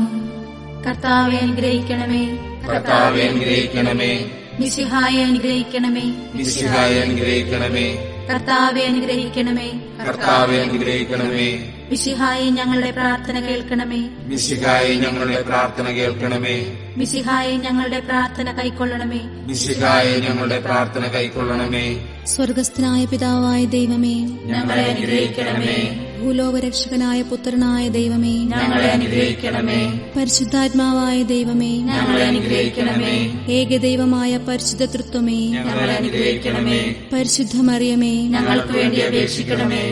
കർത്താവെ അനുഗ്രഹിക്കണമേ. കർത്താവെ അനുഗ്രഹിക്കണമേ. മിശിഹായെ അനുഗ്രഹിക്കണമേ. മിശിഹായെ അനുഗ്രഹിക്കണമേ. കർത്താവെ അനുഗ്രഹിക്കണമേ. കർത്താവെ അനുഗ്രഹിക്കണമേ. മിശിഹായെ ഞങ്ങളുടെ പ്രാർത്ഥന കേൾക്കണമേ. മിശിഹായെ ഞങ്ങളുടെ പ്രാർത്ഥന കേൾക്കണമേ. മിശിഹായെ ഞങ്ങളുടെ പ്രാർത്ഥന കൈക്കൊള്ളണമേ. മിശിഹായെ ഞങ്ങളുടെ പ്രാർത്ഥന കൈക്കൊള്ളണമേ. സ്വർഗസ്ഥനായ പിതാവായ ദൈവമേ, ഞങ്ങളെ അനുഗ്രഹിക്കണമേ. ഭൂലോകരക്ഷകനായ പുത്രനായ ദൈവമേ, ഞങ്ങളെ അനുഗ്രഹിക്കണമേ. പരിശുദ്ധാത്മാവായ ദൈവമേ, ഞങ്ങളെ അനുഗ്രഹിക്കണമേ. ഏകദൈവമായ പരിശുദ്ധ തൃത്വമേ, ഞങ്ങളെ അനുഗ്രഹിക്കണമേ. പരിശുദ്ധ മറിയമേ, ഞങ്ങൾക്ക് വേണ്ടി അപേക്ഷിക്കണമേ.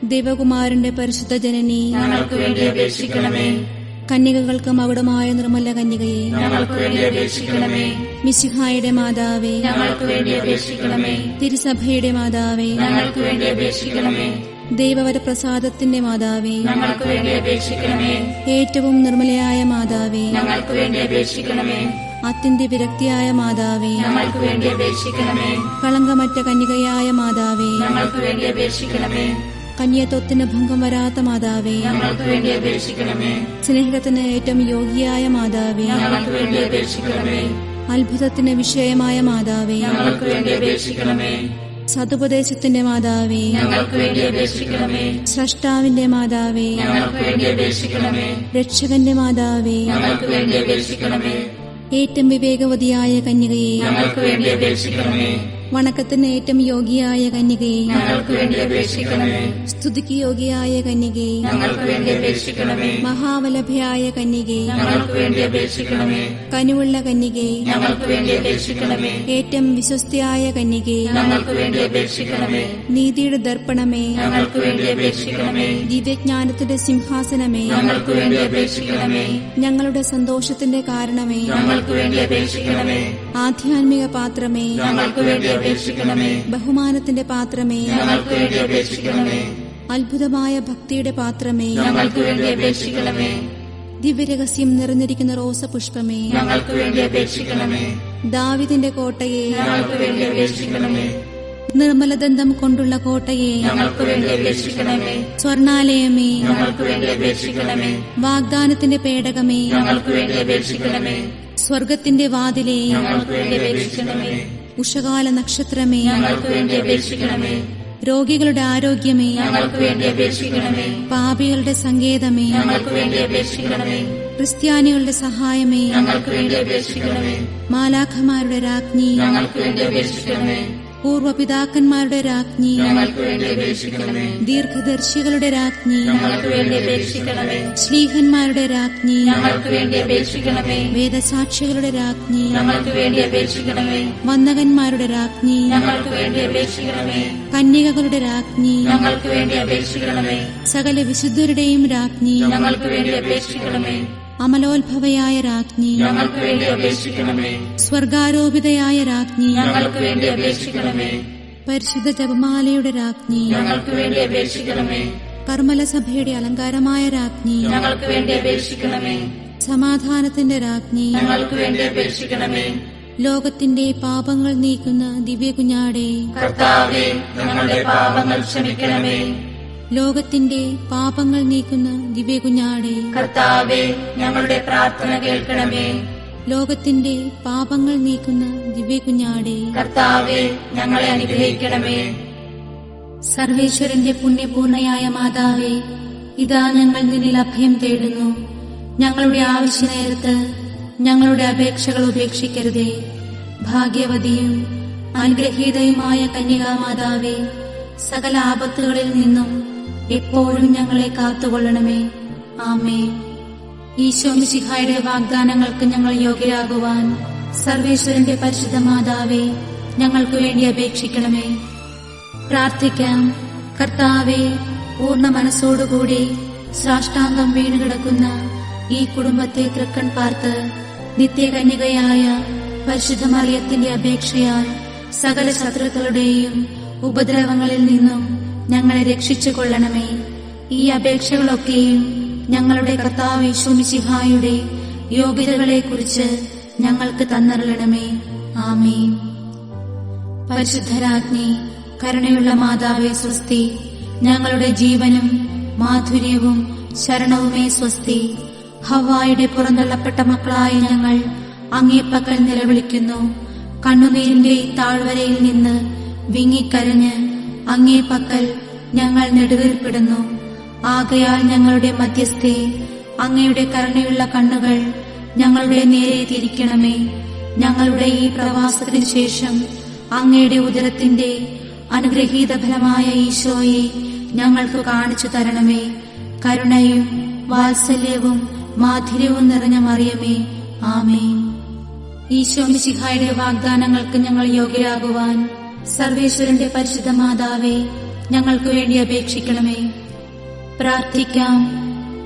ദേവകുമാരന്റെ പരിശുദ്ധ ജനനി, ഞങ്ങൾക്ക് വേണ്ടി അപേക്ഷിക്കണമേ. കന്യകകൾക്ക് മകുടമായ നിർമ്മല കന്യകയെ, ഞങ്ങൾക്ക് വേണ്ടി അപേക്ഷിക്കണമേ. മിശിഹായുടെ മാതാവേ, ഞങ്ങൾക്ക് വേണ്ടി അപേക്ഷിക്കണമേ. തിരുസഭയുടെ മാതാവേ, ഞങ്ങൾക്ക് വേണ്ടി അപേക്ഷിക്കണമേ. ദൈവവരപ്രസാദത്തിന്റെ മാതാവേ, ഞങ്ങൾക്ക് വേണ്ടി അപേക്ഷിക്കണമേ. ഏറ്റവും നിർമ്മലയായ മാതാവേ, ഞങ്ങൾക്ക് വേണ്ടി അപേക്ഷിക്കണമേ. അത്യന്ത വിരക്തിയായ മാതാവേ, ഞങ്ങൾക്ക് വേണ്ടി അപേക്ഷിക്കണമേ. കളങ്കമറ്റ കന്യകയായ മാതാവേ, ഞങ്ങൾക്ക് വേണ്ടി അപേക്ഷിക്കണമേ. കന്യത്വത്തിന് ഭംഗം വരാത്ത മാതാവേ, ഞങ്ങൾക്ക് വേണ്ടി അപേക്ഷിക്കണമേ. സ്നേഹത്തിന് ഏറ്റവും യോഗ്യയായ മാതാവേ, ഞങ്ങൾക്ക് വേണ്ടി അപേക്ഷിക്കണമേ. അത്ഭുതത്തിന് വിഷയമായ മാതാവേ, ഞങ്ങൾക്ക് വേണ്ടി അപേക്ഷിക്കണമേ. സതുപദേശത്തിന്റെ മാതാവേ, ഞങ്ങൾക്ക് വേണ്ടി അപേക്ഷിക്കണമേ. സ്രഷ്ടാവിന്റെ മാതാവേ, ഞങ്ങൾക്ക് വേണ്ടി അപേക്ഷിക്കണമേ. രക്ഷകന്റെ മാതാവേ, ഞങ്ങൾക്ക് വേണ്ടി അപേക്ഷിക്കണമേ. ഏറ്റവും വിവേകവതിയായ കന്യകയെ, ഞങ്ങൾക്ക് വേണ്ടി അപേക്ഷിക്കണമേ. വണക്കത്തിന് ഏറ്റവും യോഗ്യയായ കന്യകയെ, ഞങ്ങൾക്ക് വേണ്ടി അപേക്ഷിക്കണമേ. സ്തുതിക്ക് യോഗ്യയായ കന്യകയെ, ഞങ്ങൾക്ക് വേണ്ടി അപേക്ഷിക്കണമേ. മഹാവലഭയായ കന്യകയെ, ഞങ്ങൾക്ക് വേണ്ടി അപേക്ഷിക്കണമേ. കനിവുള്ള കന്യകയെ, ഞങ്ങൾക്ക് വേണ്ടി അപേക്ഷിക്കണമേ. ഏറ്റവും വിശ്വസ്തയായ കന്യകയെ, ഞങ്ങൾക്ക് വേണ്ടി അപേക്ഷിക്കണമേ. നീതിയുടെ ദർപ്പണമേ, ഞങ്ങൾക്ക് വേണ്ടി അപേക്ഷിക്കണമേ. ദിവ്യജ്ഞാനത്തിന്റെ സിംഹാസനമേ, ഞങ്ങൾക്ക് വേണ്ടി അപേക്ഷിക്കണമേ. ഞങ്ങളുടെ സന്തോഷത്തിന്റെ കാരണമേ, ഞങ്ങൾക്ക് വേണ്ടി അപേക്ഷിക്കണമേ. ആധ്യാത്മിക പാത്രമേ, ഞങ്ങൾക്ക് വേണ്ടി അപേക്ഷിക്കണമേ. ബഹുമാനത്തിന്റെ പാത്രമേ, ഞങ്ങൾക്ക് വേണ്ടി അപേക്ഷിക്കണമേ. അത്ഭുതമായ ഭക്തിയുടെ പാത്രമേ, ഞങ്ങൾക്ക് വേണ്ടി അപേക്ഷിക്കണമേ. ദിവ്യരഹസ്യം നിറഞ്ഞിരിക്കുന്ന റോസപുഷ്പമേ, ഞങ്ങൾക്ക് വേണ്ടി അപേക്ഷിക്കണമേ. ദാവീദിന്റെ കോട്ടയെ, ഞങ്ങൾക്ക് വേണ്ടി അപേക്ഷിക്കണമേ. നിർമ്മലദന്തം കൊണ്ടുള്ള കോട്ടയെ, ഞങ്ങൾക്ക് വേണ്ടി അപേക്ഷിക്കണമേ. സ്വർണാലയമേ, ഞങ്ങൾക്ക് വേണ്ടി അപേക്ഷിക്കണമേ. വാഗ്ദാനത്തിന്റെ പേടകമേ, ഞങ്ങൾക്ക് വേണ്ടി അപേക്ഷിക്കണമേ. സ്വർഗത്തിന്റെ വാതിലേ, ഞങ്ങൾക്ക് വേണ്ടി അപേക്ഷിക്കണമേ. ഉഷകാല നക്ഷത്രമേ, ഞങ്ങൾക്ക് വേണ്ടി അപേക്ഷിക്കണമേ. രോഗികളുടെ ആരോഗ്യമേ, ഞങ്ങൾക്ക് വേണ്ടി അപേക്ഷിക്കണമേ. പാപികളുടെ സങ്കേതമേ, ഞങ്ങൾക്ക് വേണ്ടി അപേക്ഷിക്കണമേ. ക്രിസ്ത്യാനികളുടെ സഹായമേ, ഞങ്ങൾക്ക് വേണ്ടി അപേക്ഷിക്കണമേ. മാലാഖമാരുടെ രാജ്ഞി, ഞങ്ങൾക്ക് വേണ്ടി അപേക്ഷിക്കണമേ. പൂർവപിതാക്കന്മാരുടെ രാജ്ഞി, ഞങ്ങൾക്ക് വേണ്ടി അപേക്ഷിക്കണമേ. ദീർഘദർശികളുടെ രാജ്ഞി, ഞങ്ങൾക്ക് വേണ്ടി അപേക്ഷിക്കണമേ. ശ്ലീഹന്മാരുടെ രാജ്ഞി, ഞങ്ങൾക്ക് വേണ്ടി അപേക്ഷിക്കണമേ. വേദസാക്ഷികളുടെ രാജ്ഞി, ഞങ്ങൾക്ക് വേണ്ടി അപേക്ഷിക്കണമേ. വന്ദകന്മാരുടെ രാജ്ഞി, ഞങ്ങൾക്ക് വേണ്ടി അപേക്ഷിക്കണമേ. കന്യകകളുടെ രാജ്ഞി, ഞങ്ങൾക്ക് വേണ്ടി അപേക്ഷിക്കണമേ. സകല വിശുദ്ധരുടെയും രാജ്ഞി, ഞങ്ങൾക്ക് വേണ്ടി അപേക്ഷിക്കണമേ. അമലോത്ഭവയായ രാജ്ഞി, ഞങ്ങൾക്ക് വേണ്ടി അപേക്ഷിക്കണമേ. സ്വർഗാരോപിതയായ രാജ്ഞി, ഞങ്ങൾക്ക് വേണ്ടി അപേക്ഷിക്കണമേ. പരിശുദ്ധ ജപമാലയുടെ രാജ്ഞി, ഞങ്ങൾക്ക് വേണ്ടി അപേക്ഷിക്കണമേ. കർമ്മലസഭയുടെ അലങ്കാരമായ രാജ്ഞി, ഞങ്ങൾക്ക് വേണ്ടി അപേക്ഷിക്കണമേ. സമാധാനത്തിന്റെ രാജ്ഞി, ഞങ്ങൾക്ക് വേണ്ടി അപേക്ഷിക്കണമേ. ലോകത്തിന്റെ പാപങ്ങൾ നീക്കുന്ന ദിവ്യ കുഞ്ഞാടേ, കർത്താവേ, ഞങ്ങളുടെ പാപങ്ങൾ ക്ഷമിക്കണമേ. ലോകത്തിന്റെ പാപങ്ങൾ നീക്കുന്ന ദിവ്യ കുഞ്ഞാടേ, കർത്താവേ, ഞങ്ങളുടെ പ്രാർത്ഥന കേൾക്കണമേ. ലോകത്തിന്റെ പാപങ്ങൾ നീക്കുന്ന ദിവ്യ കുഞ്ഞാടേ, കർത്താവേ, ഞങ്ങളെ അനുഗ്രഹിക്കണമേ. സർവേശ്വരന്റെ പുണ്യപൂർണയായ മാതാവേ, ഇതാ ഞങ്ങൾ നിന്നിൽ അഭയം തേടുന്നു. ഞങ്ങളുടെ ആവശ്യ നേരത്ത് ഞങ്ങളുടെ അപേക്ഷകൾ ഉപേക്ഷിക്കരുതേ. ഭാഗ്യവതിയും അനുഗ്രഹീതയുമായ കന്യകാമാതാവേ, സകല ആപത്തുകളിൽ നിന്നും എപ്പോഴും ഞങ്ങളെ കാത്തുകൊള്ളണമേ. ആമേൻ. ഈശോ മിശിഹായുടെ വാഗ്ദാനങ്ങൾക്ക് ഞങ്ങൾ യോഗ്യരാകുവാൻ സർവേശ്വരന്റെ പരിശുദ്ധ മാതാവേ, ഞങ്ങൾക്ക് വേണ്ടി അപേക്ഷിക്കണമേ. പ്രാർത്ഥിക്കാം. കർത്താവേ, പൂർണ്ണ മനസ്സോടുകൂടി സാഷ്ടാംഗം വീണുകിടക്കുന്ന ഈ കുടുംബത്തെ തൃക്കൺ പാർത്ത് നിത്യകന്യകയായ പരിശുദ്ധ മറിയത്തിന്റെ അപേക്ഷയാൽ സകല ശത്രുക്കളുടെയും ഉപദ്രവങ്ങളിൽ നിന്നും ഞങ്ങളെ രക്ഷിച്ചു കൊള്ളണമേ. ഈ അപേക്ഷകളൊക്കെയും ഞങ്ങളുടെ കർത്താവ് യേശു മിശിഹായുടെ യോഗ്യതകളെക്കുറിച്ച് ഞങ്ങൾക്ക് തന്നരുളണമേ. ആമേൻ. പരിശുദ്ധരാജ്ഞി, കരുണയുള്ള മാതാവേ സ്വസ്തി. ഞങ്ങളുടെ ജീവനും മാധുര്യവും ശരണവുമേ സ്വസ്തി. ഹവ്വായുടെ പുറന്തള്ളപ്പെട്ട മക്കളായ ഞങ്ങൾ അങ്ങേപ്പക്കൽ നിലവിളിക്കുന്നു. കണ്ണുനീരിന്റെ താഴ്വരയിൽ നിന്ന് വിങ്ങിക്കരഞ്ഞ് അങ്ങേപ്പക്കൽ ഞങ്ങൾ നെടുവീർപ്പിടുന്നു. ആകയാൽ ഞങ്ങളുടെ മധ്യസ്ഥേ, അങ്ങയുടെ കരുണയുള്ള കണ്ണുകൾ ഞങ്ങളുടെ നേരെ തിരിക്കണമേ. ഞങ്ങളുടെ ഈ പ്രവാസത്തിനു ശേഷം അങ്ങയുടെ ഉദരത്തിന്റെ അനുഗ്രഹീത ഫലമായ ഈശോയെ ഞങ്ങൾക്ക് കാണിച്ചു തരണമേ. കരുണയും വാത്സല്യവും മാധുര്യവും നിറഞ്ഞ മറിയമേ, ആമേൻ. ഈശോ മിശിഹായുടെ വാഗ്ദാനങ്ങൾക്ക് ഞങ്ങൾ യോഗ്യരാകുവാൻ സർവേശ്വരന്റെ പരിശുദ്ധ മാതാവേ, ഞങ്ങൾക്ക് വേണ്ടി അപേക്ഷിക്കണമേ. പ്രാർത്ഥിക്കാം.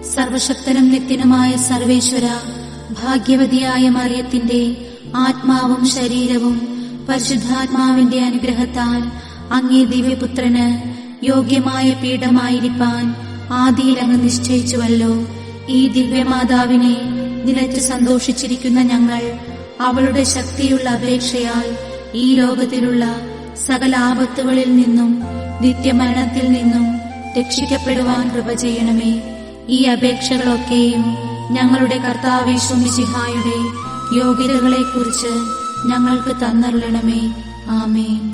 സർവശക്തനും നിത്യനുമായ സർവേശ്വര, ഭാഗ്യവതിയായ മറിയത്തിന്റെ ആത്മാവും ശരീരവും പരിശുദ്ധാത്മാവിന്റെ അനുഗ്രഹത്താൽ അങ്ങേ ദിവ്യപുത്രന് യോഗ്യമായ പീഠമായിരിക്കാൻ ആദിയിൽ അങ്ങ് നിശ്ചയിച്ചുവല്ലോ. ഈ ദിവ്യമാതാവിനെ നിലച്ച് സന്തോഷിച്ചിരിക്കുന്ന ഞങ്ങൾ അവളുടെ ശക്തിയുള്ള അപേക്ഷയാൽ ഈ ലോകത്തിലുള്ള സകല ആപത്തുകളിൽ നിന്നും നിത്യമരണത്തിൽ നിന്നും രക്ഷിക്കപ്പെടുവാൻ കൃപ ചെയ്യണമേ. ഈ അപേക്ഷകളൊക്കെയും ഞങ്ങളുടെ കർത്താവേശു മിശിഹായുടെ യോഗ്യതകളെക്കുറിച്ച് ഞങ്ങൾക്ക് തന്നരുളണമേ. ആമേൻ.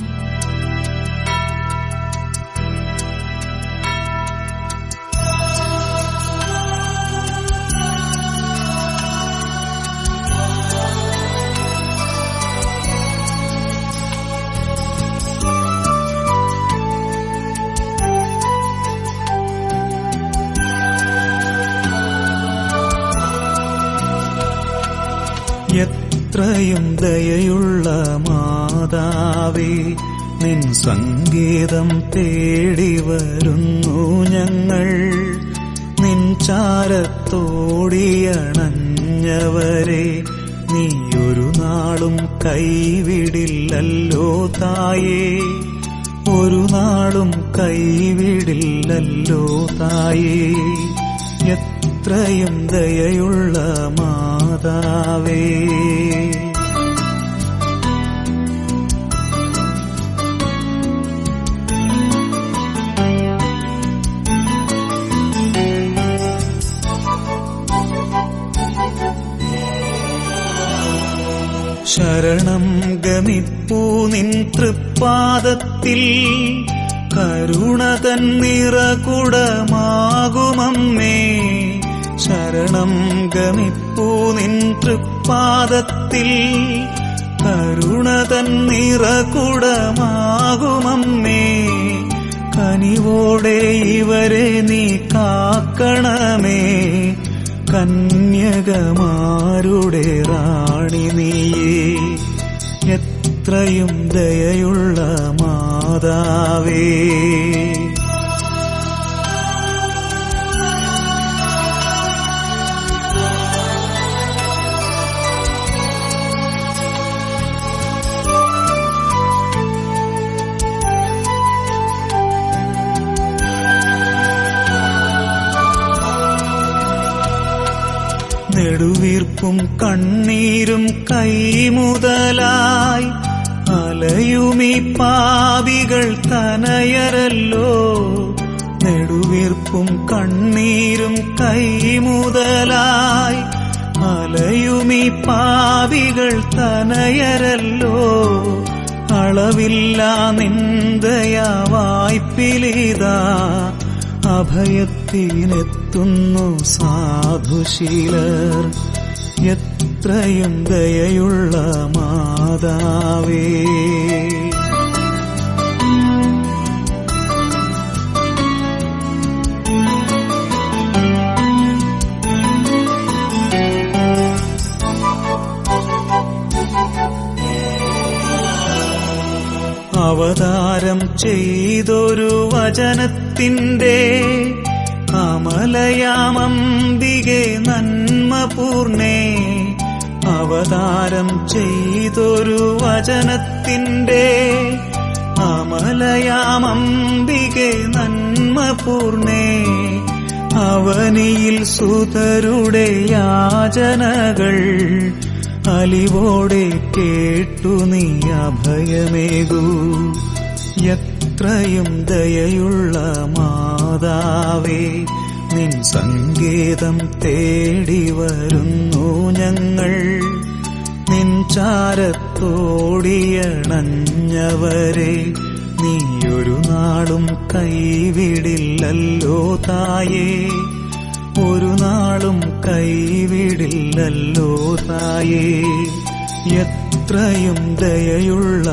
എത്രയും ദയയുള്ള മാതാവേ, നിൻ സംഗീതം തേടി വരുന്നു ഞങ്ങൾ. നിൻ ചാരത്തോടിയണഞ്ഞവരെ നീ ഒരു നാളും കൈവിടില്ലല്ലോ തായേ, ഒരു നാളും കൈവിടില്ലല്ലോ തായേ. എത്രയും ദയയുള്ള മാതാവേ, ശരണം ഗമിപ്പൂ നിൻ തൃപ്പാദത്തിൽ, കരുണ തൻ നിറകുടമാകുമമ്മേ. ശരണം ഗമിപ്പൂ നിൻ തൃപ്പാദത്തിൽ, കരുണ തൻ നിറകുടമാകുമമ്മേ. കനിവോടെ ഇവരെ നീ കാക്കണമേ, കന്യകമാരുടെ റാണി നീയേ. എത്രയും ദയയുള്ള മാതാവേ, നെടുവീർപ്പും കണ്ണീരും കൈമുതലായി അലയുമീ പാപികൾ തനയരല്ലോ. നെടുവീർപ്പും കണ്ണീരും കൈമുതലായി അലയുമീ പാപികൾ തനയരല്ലോ. അളവില്ലാ നിന്ദയാ വായ്പിലിതാ അഭയത്തിനെത്തുന്നു സാധുശീലർ. എത്രയും ദയയുള്ള മാതാവേ, അവതാരം ചെയ്തൊരു വചനത്തിന്റെ അമലയാമംബികെ നന്മപൂർണേ. അവതാരം ചെയ്തൊരു വചനത്തിന്റെ അമലയാമംബികെ നന്മപൂർണേ. അവനിയിൽ സുതരുടെ യാചനകൾ അലിവോടെ കേട്ടു നീ അഭയമേകൂ. എത്രയും ദയയുള്ള മാതാവേ, നിൻ സങ്കേതം തേടി വരുന്നു ഞങ്ങൾ. നിൻ ചാരത്തോടിയണഞ്ഞവരെ നീയൊരു നാളും കൈവിടില്ലല്ലോ തായേ, ഒരു നാളും കൈവിടില്ലല്ലോ തായേ. എത്രയും ദയയുള്ള